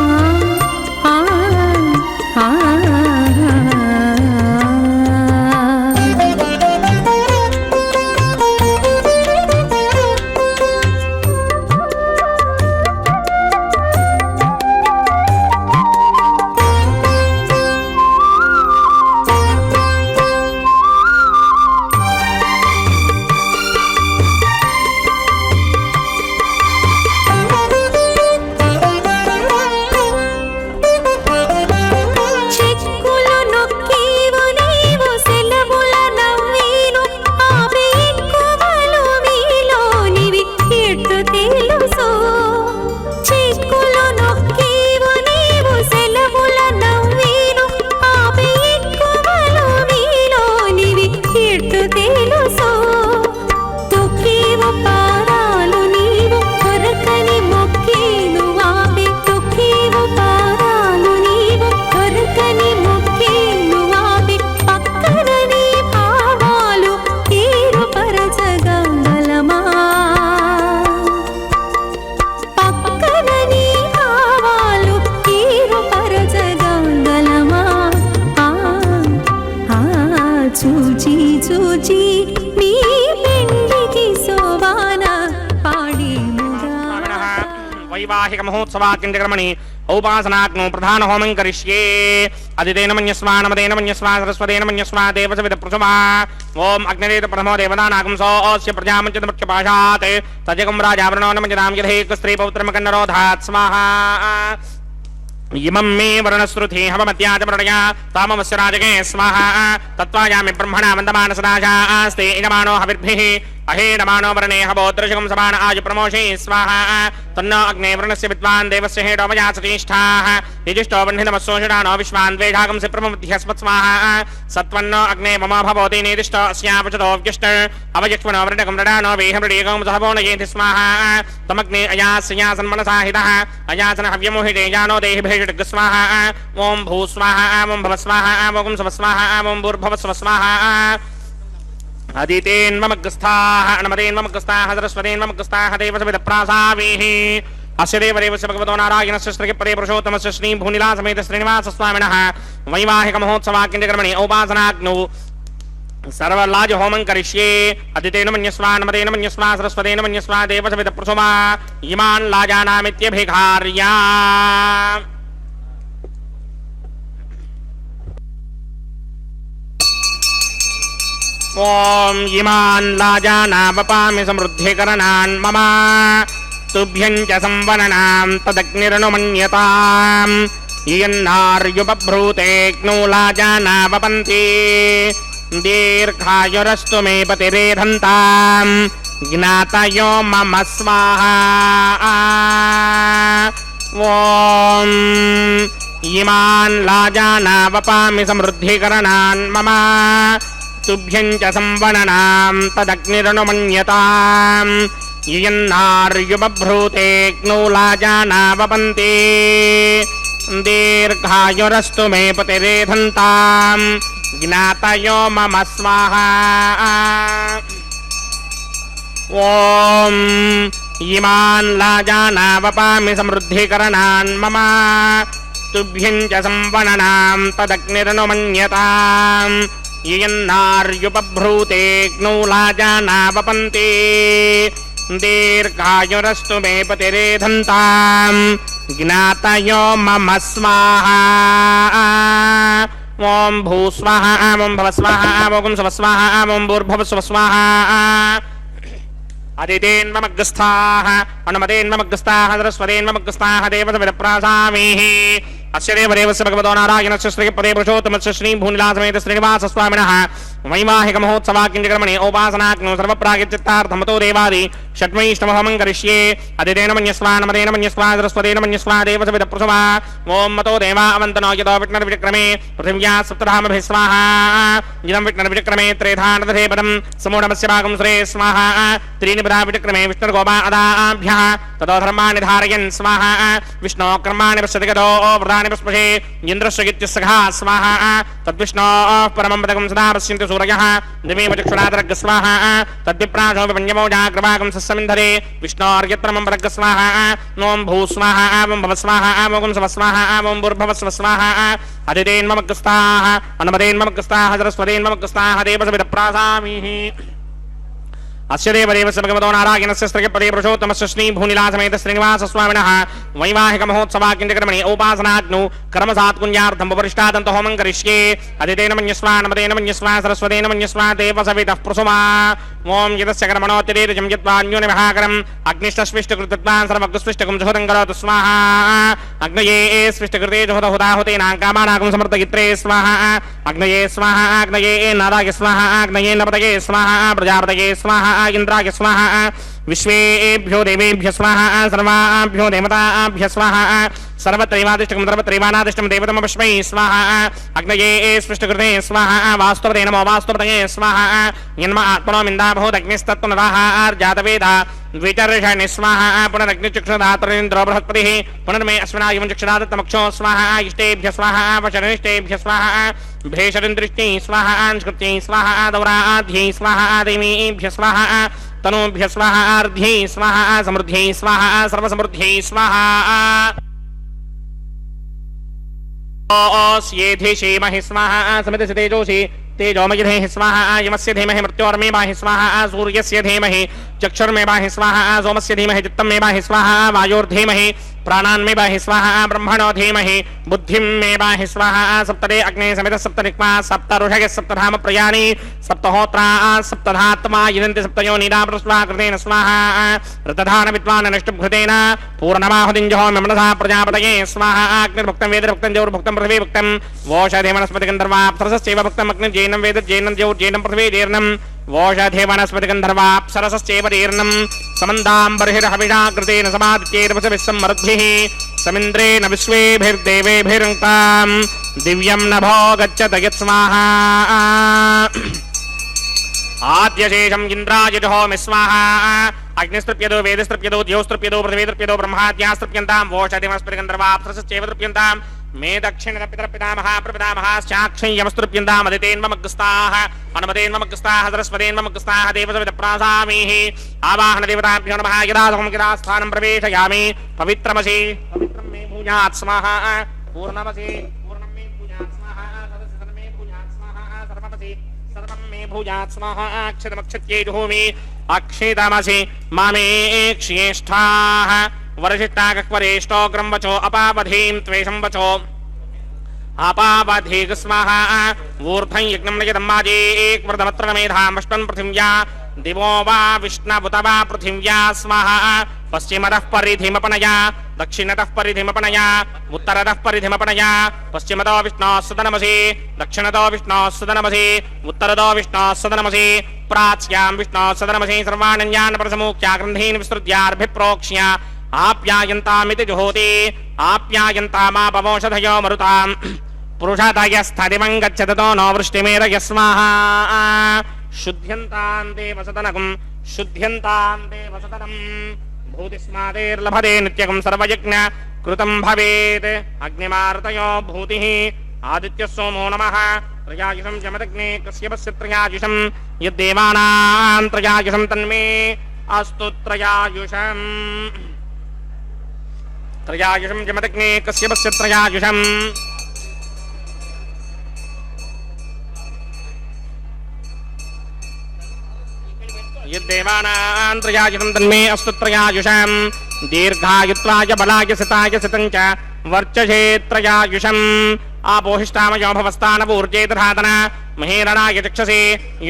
చూచి చూచి నీ పెండికి సోవాన పాడి వైవాహిక మహోత్సవాకించకర్మణి ఔపాసనాగ్నో ప్రధాన హోమం కరిష్యే. అదితేన మన్యస్వా నమదేన మన్యస్వా సరస్వతేన మన్యస్వా దేవసవిద పృథువా. ఓం అగ్నిరేత ప్రథమో దేవదానాగం సోస్య ప్రజామంచముఖ్య పాశాత్ తజగం రాజావరణో నమజనాం యథేక స్త్రీ పౌత్రమకన్నరోధాత్ స్వాహా. ఇమం మే వరుణశ్రుతి హవమత్యాచ ప్రణయా తామవస్య రాజకే స్వాహా. తత్వాయామి బ్రహ్మణా వందమానసదాశాస్తే యజమానో హవిర్భిః అహేడమానో వరణే హవోద్రశకం సమాన ఆజు ప్రమోషే స్వాహా. తన్నో అగ్నే వరుణస్య విద్వాన్ దేవస్య హేడోమయాసతిష్ఠాః యజిష్టో వహ్నితమస్సోషడానో విశ్వాన్ ద్వేషాగం సిప్రమధ్యస్మత్ స్వాహా. సత్వన్నో అగ్నే మమ భవతి నేదిష్టో అస్యాపచతో వ్యుష్ట అవయక్ష్మణో వరణకం రడానో వేహమృడేకం సహవోనయేతి స్వాహా. తమగ్నే అయాస్యాసన్మనసాహితః అయాసన హవ్యమోహితే జానో దేహిభేషడ్ స్వాహా. ఓం భూ స్వాహా ఓం భవ స్వాహా ఓం స్వ స్వాహా ఓం భూర్భవ స్వ స్వాహా. अदितेन्मग्रस्थाः अनमदेन्मग्रस्थाः सरस्वतेन्मग्रस्थाः देवसविदप्रासावीः अस्य देवदेवस्य भगवतो नारायणस्य श्रीपदे पुरुषोत्तमस्य श्री भूनिलासमेत श्रीनिवासस्वामिनः वैवाहिकमहोत्सवाकिञ्चकर्मणि औपासनाग्नौ सर्वलाज होमं करिष्ये अदितेन मन्यस्वा नमदेन मन्यस्वा सरस्वतेन मन्यस्वा देवसविदप्रसुमा इमान् लाजानामित्यभिघार्या ओम इमान् लाजानावपामि समृद्धिकरणान् मम तुभ्यं च संवननां तदग्निरनुमन्यताम् यन्नार्युपभ्रूतेऽग्नौ लाजानावपन्ति दीर्घायुरस्तु मे पतिरेधन्ताम् ज्ञातयो मम स्वाहा ॐ इमान् लाजानावपामि समृद्धिकरणान् मम तुभ्यं च संवननां तदग्निरनुमन्यताम् यन्नार्युपभ्रूतेऽग्नौ लाजानावपन्ति दीर्घायुरस्तु मे पतिरेधन्ताम् ज्ञातयो मम स्वाहा ॐ इमान् लाजानावपामि समृद्धिकरणान् मम तुभ्यं च संवननां तदग्निरनुमन्यताम् यन्नार्युपभ्रूतेऽग्नौ लाजानावपन्ति दीर्घायुरस्तु मे पतिरेधन्ताम् ज्ञातयो मम स्वाहा ओम भूस्वाहा ओम भवस्वाहा ओम स्वस्वाहा ओम भूर्भुवस्वाहा अदितेन्मग्रस्थाः अनुमतेन्मग्रस्थाः सरस्वतेन्मग्रस्थाः देवसविदप्रासामीः अस्य देवदेवस्य भगवतो नारायणस्य श्रीपदे पुरुषोत्तमस्य श्री भूनिलासमेत श्रीनिवासस्वामिनः वैवाहिकमहोत्सवाकिञ्चकर्मणि औपासनाग्नौ सर्वप्रागिचित्तार्थमतो देवादि षट्मैष्टमहोमं करिष्ये अदितेन मन्यस्वा नमदेन मन्यस्वा सरस्वतेन मन्यस्वा देवसविदप्रसुमा ओम मतो देवा अवन्तनो यतो विष्णुर्विक्रमे पृथिव्या सप्तधामभिः स्वाहा इदं विष्णुर्विक्रमे त्रेधानदधे पदं समूढमस्य भागं श्रे स्वाहा त्रीणि पदा विक्रमे विष्णुर्गोपा अदाभ्यः ततो धर्माणि धारयन् स्वाहा विष्णो कर्माणि पश्यति गतो व्रतानि पुष्पशे इन्द्रस्य गित्यस्सखा स्वाहा तद्विष्णोः परमं पदकं सदा पश्यन्ति सूरयः दिवे चक्षुरादरग् स्वाहा तद्विप्राशो विपञ्चमो जाग्रवाकं सस्समिन्धरे विष्णोर्यत्रमं परग् स्वाहा ॐ भूस्वाहा ओम भवस्वाहा ओम स्वस्वाहा ओम भूर्भुवस्वाहा अदितेन्मग्रस्थाः अनुमतेन्मग्रस्थाः सरस्वतेन्मग्रस्थाः देवसविदप्रासामीः अस्य देवदेवस्य भगवतो नारायणस्य श्रीपदे पुरुषोत्तमस्य श्री भूनिलासमेत श्रीनिवासस्वामिनः वैवाहिकमहोत्सवाकिञ्चकर्मणि औपासनाग्नौ कर्मसात्कुञ्जार्थं उपरिष्टादन्त होमं करिष्ये अदितेन मन्यस्वा नमदेन मन्यस्वा सरस्वतेन मन्यस्वा देवसवितः प्रसुमा ओम यदस्य कर्मणोऽतिरेकं यत्वान्योनिमहाकरम् अग्निष्टस्विष्टकृतत्वान् सर्वग्स्विष्टकं जुहोदं करोतु स्वाहा अग्नये स्विष्टकृते जुहोदहुताहुतेनां कामानाकं समर्थयित्रे स्वाहा अग्नये स्वाहा अग्नये नाराय स्वाहा अग्नये नपतये स्वाहा प्रजापतये स्वाहा इंद्राय स्वाहा विश्वेभ्यो देवेभ्य स्वाहा सर्वाभ्यो देवताभ्य स्वाहा सर्वत्रैवादिष्टकं सर्वत्रैवानादिष्टं देवतमपश्मै स्वाहा अग्नये स्पृष्टकृते स्वाहा वास्तवते नमो वास्तवतये स्वाहा यन्म आत्मनो मिन्दाभूतग्निस्तत्त्वनवाहार्जातवेदा द्विचर्षणि स्वाहा पुनरग्निचक्षुरातरेन्द्रो बृहस्पतिः पुनर्मे अस्मिनायुवं चक्षुरादत्तमक्षो स्वाहा इष्टेभ्य स्वाहा वशनिष्टेभ्य स्वाहा भेषरिन्द्रिष्टै स्वाहा अंस्कृत्यै स्वाहा दौराध्यै स्वाहा देवीभ्य स्वाहा तनूभ्य स्वाहा अर्ध्यै स्वाहा समृद्ध्यै स्वाहा सर्वसमृद्ध्यै स्वाहा ओस्येधि क्षेमहि स्वाहा समिति तेजोषि तेजोमयधेः स्वाहा यमस्य धीमहि मृत्योर्मेवाहि स्वाहा सूर्यस्य धीमहि चक्षुर्मेवाहि स्वाहा सोमस्य धीमहि चित्तमेवाहि स्वाहा वायोर्धीमहि प्राणान्मेवाहि स्वाहा ब्रह्मणो धीमहि बुद्धिमेवाहि स्वाहा सप्तदे अग्ने समित सप्तनिक्मा सप्तऋषयः सप्तधाम प्रयाणि सप्तहोत्रा सप्तधात्मा यजन्ति सप्तयो नीरावृष्वा कृतेन स्वाहा ऋतधान विद्वान् नष्टभृतेन पूर्णमाहुतिं जहोमि मनसा प्रजापतये स्वाहा अग्निर्भुक्तं वेदभुक्तं जौर्भुक्तं पृथिवीभुक्तं वोषधे वनस्पतिगन्धर्वाप्सरसश्चैव भुक्तं अग्निर्जैनं वेदज्जैनं जौर्जैनं पृथिवीजैर्नं वोषधे वनस्पतिगन्धर्वाप्सरसश्चैव जीर्णं समन्दां बर्हिर्हविषा कृतेन समादित्यैर्वसभिस्सम्मरुद्भिः समिन्द्रेण विश्वेभिर्देवेभिर्तां दिव्यं नभो गच्छत यत्स्वाहा आद्यशेषं इन्द्राय जुहोमि स्वाहा अग्निस्तृप्यतो वेदस्तृप्यतो द्योस्तृप्यतो पृथिवीतृप्यतो ब्रह्माद्यास्तृप्यन्तां वोषधे वनस्पतिगन्धर्वाप्सरसश्चैव तृप्यन्तां मे दक्षिण पितरपितामह प्रपितामहाश्चाक्षयमस्तुप्यन्तामदितेन्मग्गस्ताः अनुमतेन्मग्गस्ताः सरस्वतेन्मग्गस्ताः देवसविदप्रासामीः आवाहन देवताभ्यो नमः यदासहं यदास्थानं प्रवेशयामि पवित्रमसि पवित्रं मे भूयात् स्वाहा पूर्णमसि पूर्णं मे भूयात् स्वाहा सदसदं मे भूयात् स्वाहा सर्वमसि सर्वं मे भूयात् स्वाहा अक्षतमक्षत्यै जुहोमि अक्षितमसि मामे क्षेष्ठाः वरशिष्टाकक्वरेष्टोग्रं वचो अपावधीं त्वेषं वचो अपावधीग स्वाहा ऊर्ध्वं यज्ञं नयदम्माजे एकव्रतमत्र मेधामष्टन् पृथिव्या दिवो वा विष्णुबुत वा पृथिव्या स्वाहा पश्चिमतः परिधिमपनया दक्षिणतः परिधिमपनया उत्तरतः परिधिमपनया पश्चिमतो विष्णोः सदनमसि दक्षिणतो विष्णोः सदनमसि उत्तरतो विष्णोः सदनमसि प्राच्यां विष्णोः सदनमसि सर्वाण्यन्यान् प्रसमुख्या ग्रन्थीन् विस्तृत्यार्भिप्रोक्ष्य आप्यायन्तामिति जुहोति आप्यायन्तामापवोषधयो मरुताम् पुरुषादयस्थदिवं गच्छतो नो वृष्टिमेरय स्वाहा शुद्ध्यन्तां देवसदनकं शुद्ध्यन्तां देवसदनम् भूतिस्मादेर्लभते नित्यकं सर्वयज्ञ कृतं भवेत् अग्निमारुतयो भूतिः आदित्यः सोमो नमः त्रयायुषं जमदग्ने कश्यपस्य त्रयायुषं यद्देवानां त्रयायुषं तन्मे अस्तु त्रयायुषम् त्रयायुषं जमदग्ने कश्यपस्य त्रयायुषम् यद्देवानां त्रयायुषं तन्मे अस्तु त्रयायुषम् दीर्घायुत्वाय बलाय सिताय सितं च वर्चसे त्रयायुषम् आपोहिष्टामयो भवस्तानपूर्जे दधातन महेरणाय चक्षसे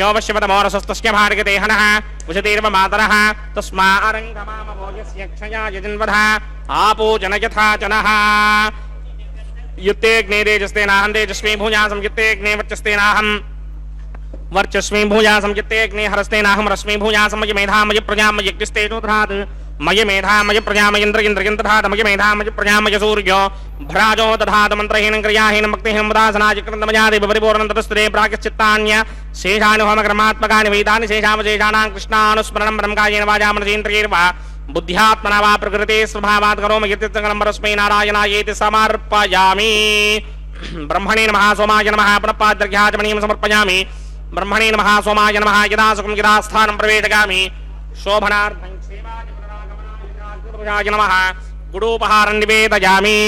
यो वश्यवतमोरसस्तस्य भार्गते हनः उशतीर्व मातरः तस्मा अरङ्गमामभोजस्य क्षयाय जन्वधः आपूजन यथा जनः युक्तेऽग्ने तेजस्तेनाहं तेजस्वी भूयासं युक्तेऽग्ने वर्चस्तेनाहं वर्चस्वी भूयासं चित्तेऽग्ने हरस्तेनाहं रश्मि भूयासं मयि मेधा मयि प्रजा मयि यज्ञस्तेजो दधात् मयि मेधा मयि प्रजा मयि इन्द्रयं दधात् मयि मेधा मयि प्रजा मयि सूर्यो भराजो दधात् मन्त्रहीनं क्रियाहीनं भक्तिहीनं वदासनाय कृतमयादेव परिपूर्णं ततस्ते प्राकश्चित्तान्य शेषानि होमकर्मात्मकानि वेदानि शेषावशेषाणां कृष्णानुस्मरणं ब्रह्मकायेन वाचा मनसेन्द्रियैर्वा बुद्ध्यात्मना वा प्रकृते स्वभावात् करोमि यत्तिकं परस्मै नारायणायेति समर्पयामि ब्रह्मणे नमः सोमाय नमः पुनः पाद्यर्घ्याचमनीं समर्पयामि ब्रह्मणे नमः सोमाय नमः यदा सुखं यदा स्थानं प्रवेशयामि शोभनार्थं क्षेमाय नमः गुडोपहारं निवेदयामि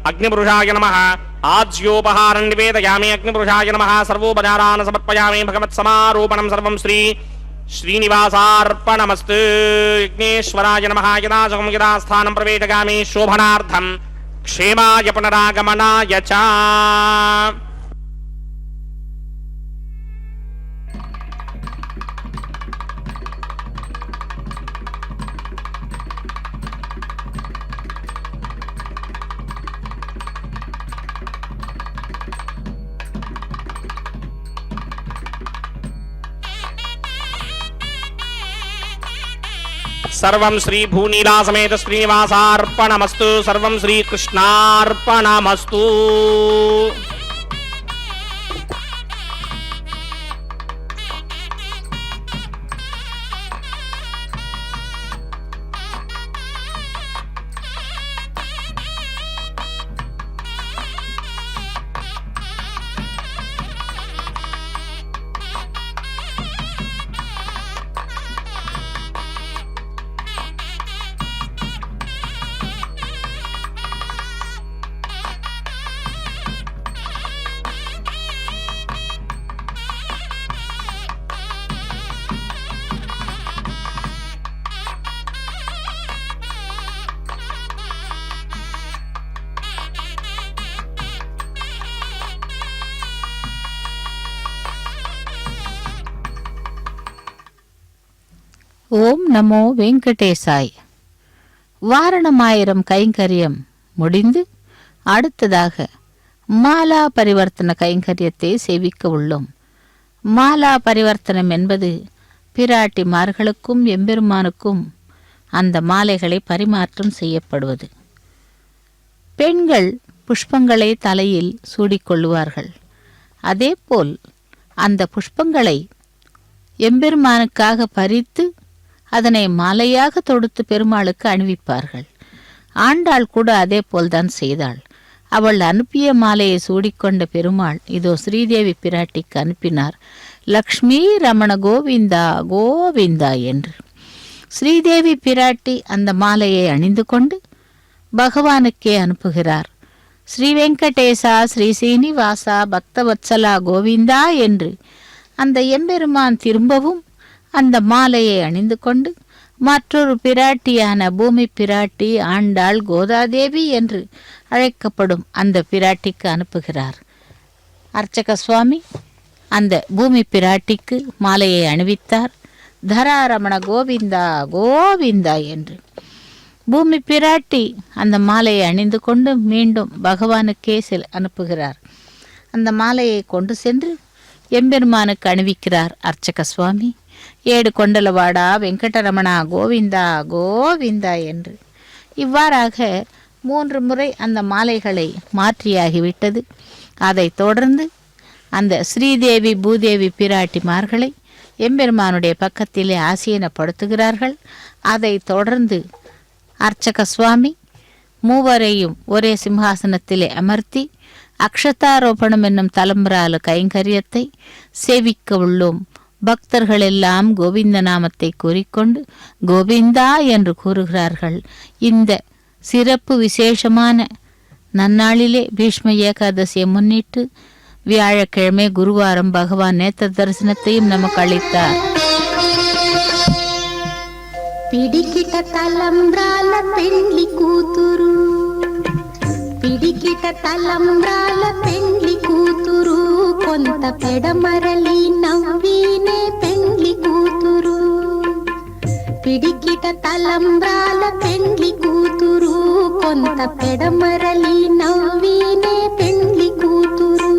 अग्निपुरुषाय नमः आज्योपहारं निवेदयामि अग्निपुरुषाय नमः सर्वोपचारान् समर्पयामि भगवत्समारोपणं सर्वं श्रीनिवासार्पणमस्तु यज्ञेश्वराय नमः यदा सुखं यदा स्थानं प्रवेशयामि शोभनार्थं क्षेमाय पुनरागमनाय च सर्वं श्री भूनीला समेत श्रीनिवासार्पणमस्तु सर्वं श्रीकृष्णार्पणमस्तु ஓம் நமோ வெங்கடேசாய். வாரணமாயிரம் கைங்கரியம் முடிந்து அடுத்ததாக மாலா பரிவர்த்தன கைங்கரியத்தை சேவிக்க உள்ளோம். மாலா பரிவர்த்தனம் என்பது பிராட்டிமார்களுக்கும் எம்பெருமானுக்கும் அந்த மாலைகளை பரிமாற்றம் செய்யப்படுவது. பெண்கள் புஷ்பங்களை தலையில் சூடிக்கொள்ளுவார்கள். அதேபோல் அந்த புஷ்பங்களை எம்பெருமானுக்காக பறித்து அதனை மாலையாக தொடுத்து பெருமாளுக்கு அணிவிப்பார்கள். ஆண்டாள் கூட அதே போல்தான் செய்தாள். அவள் அனுப்பிய மாலையை சூடிக்கொண்ட பெருமாள் இதோ ஸ்ரீதேவி பிராட்டிக்கு அனுப்பினார். லக்ஷ்மி ரமண கோவிந்தா கோவிந்தா என்று. ஸ்ரீதேவி பிராட்டி அந்த மாலையை அணிந்து கொண்டு பகவானுக்கே அனுப்புகிறார். ஸ்ரீ வெங்கடேசா ஸ்ரீ சீனிவாசா பக்தவத்சலா கோவிந்தா என்று அந்த எம்பெருமான் திரும்பவும் அந்த மாலையை அணிந்து கொண்டு மற்றொரு பிராட்டியான பூமி பிராட்டி ஆண்டாள் கோதாதேவி என்று அழைக்கப்படும் அந்த பிராட்டிக்கு அனுப்புகிறார். அர்ச்சக சுவாமி அந்த பூமி பிராட்டிக்கு மாலையை அணிவித்தார். தராரமண கோவிந்தா கோவிந்தா என்று. பூமி பிராட்டி அந்த மாலையை அணிந்து கொண்டு மீண்டும் பகவானுக்கே அனுப்புகிறார். அந்த மாலையை கொண்டு சென்று எம்பெருமானுக்கு அணிவிக்கிறார் அர்ச்சக சுவாமி. ஏடு கொண்டலவாடா வெங்கடரமணா கோவிந்தா கோவிந்தா என்று. இவ்வாறாக 3 முறை அந்த மாலைகளை மாற்றியாகிவிட்டது. அதைத் தொடர்ந்து அந்த ஸ்ரீதேவி பூதேவி பிராட்டிமார்களை எம்பெருமானுடைய பக்கத்திலே ஆசீனப்படுத்துகிறார்கள். அதைத் தொடர்ந்து அர்ச்சக சுவாமி மூவரையும் ஒரே சிம்ஹாசனத்திலே அமர்த்தி அக்ஷதாரோபணம் என்னும் தலம்பரால கைங்கரியத்தை சேவிக்க உள்ளோம். பக்தர்கள் எல்லாம் கோவிந்த நாமத்தை கூறிக்கொண்டு கோவிந்தா என்று கூறுகிறார்கள். இந்த சிறப்பு விசேஷமான நன்னாளிலே பீஷ்ம ஏகாதசியை முன்னிட்டு வியாழக்கிழமை குருவாரம் பகவான் நேத்திர தரிசனத்தையும் நமக்கு அளித்தார். పిడికిట తలంబ్రాల పెండ్లి కూతురు, పిడికిట తలంబ్రాల పెండ్లి కూతురు, కొంత పెడమరలి నవ్వీనే పెండ్లి కూతురు. పిడికిట తలంబ్రాల పెండ్లి కూతురు, కొంత పెడమరలి నవ్వీనే పెండ్లి కూతురు.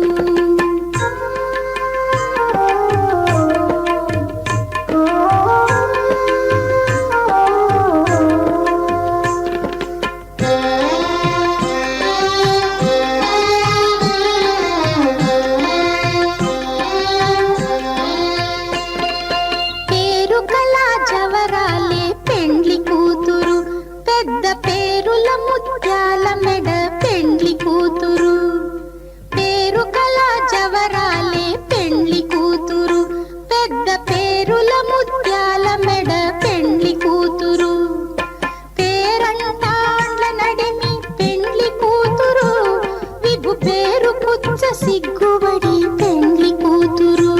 సిగ్గుబడి పెండ్లి కూతురు,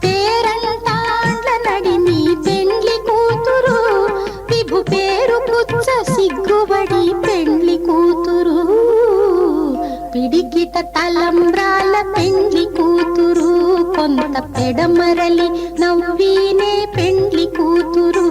పేరంటాండ్ల నడిమి పెండ్లి కూతురు, విభు పేరు పుచ్చ సిగ్గుబడి పెండ్లి కూతురు. పిడికిట తలంబ్రాల పెండ్లి కూతురు, కొంత పెడమరలి నవ్వీనే పెండ్లి కూతురు.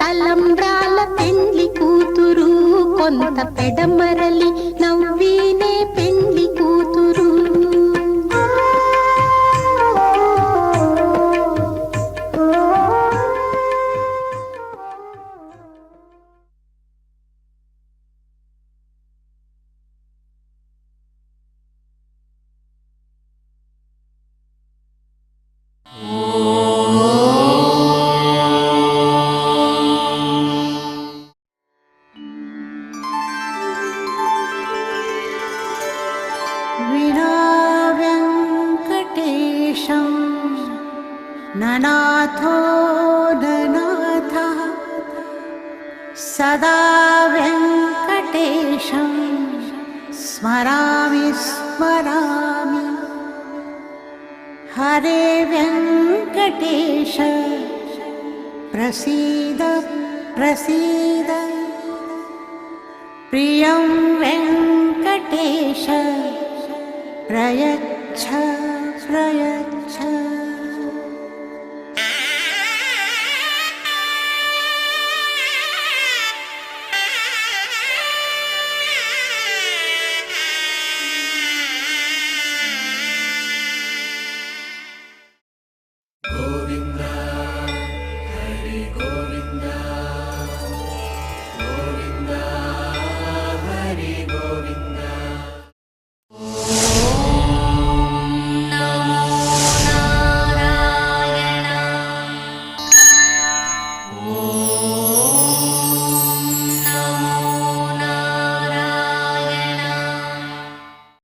తలంబ్రాల పెండ్లి కూతురు, కొంత పెడమరలి నవ్వీనే పెండ్లి కూతురు. ननाथो ननाथः सदा वेङ्कटेशं स्मरामि स्मरामि हरे वेङ्कटेश प्रसीद प्रसीद प्रियं वेङ्कटेश प्रयच्छ प्रयच्छ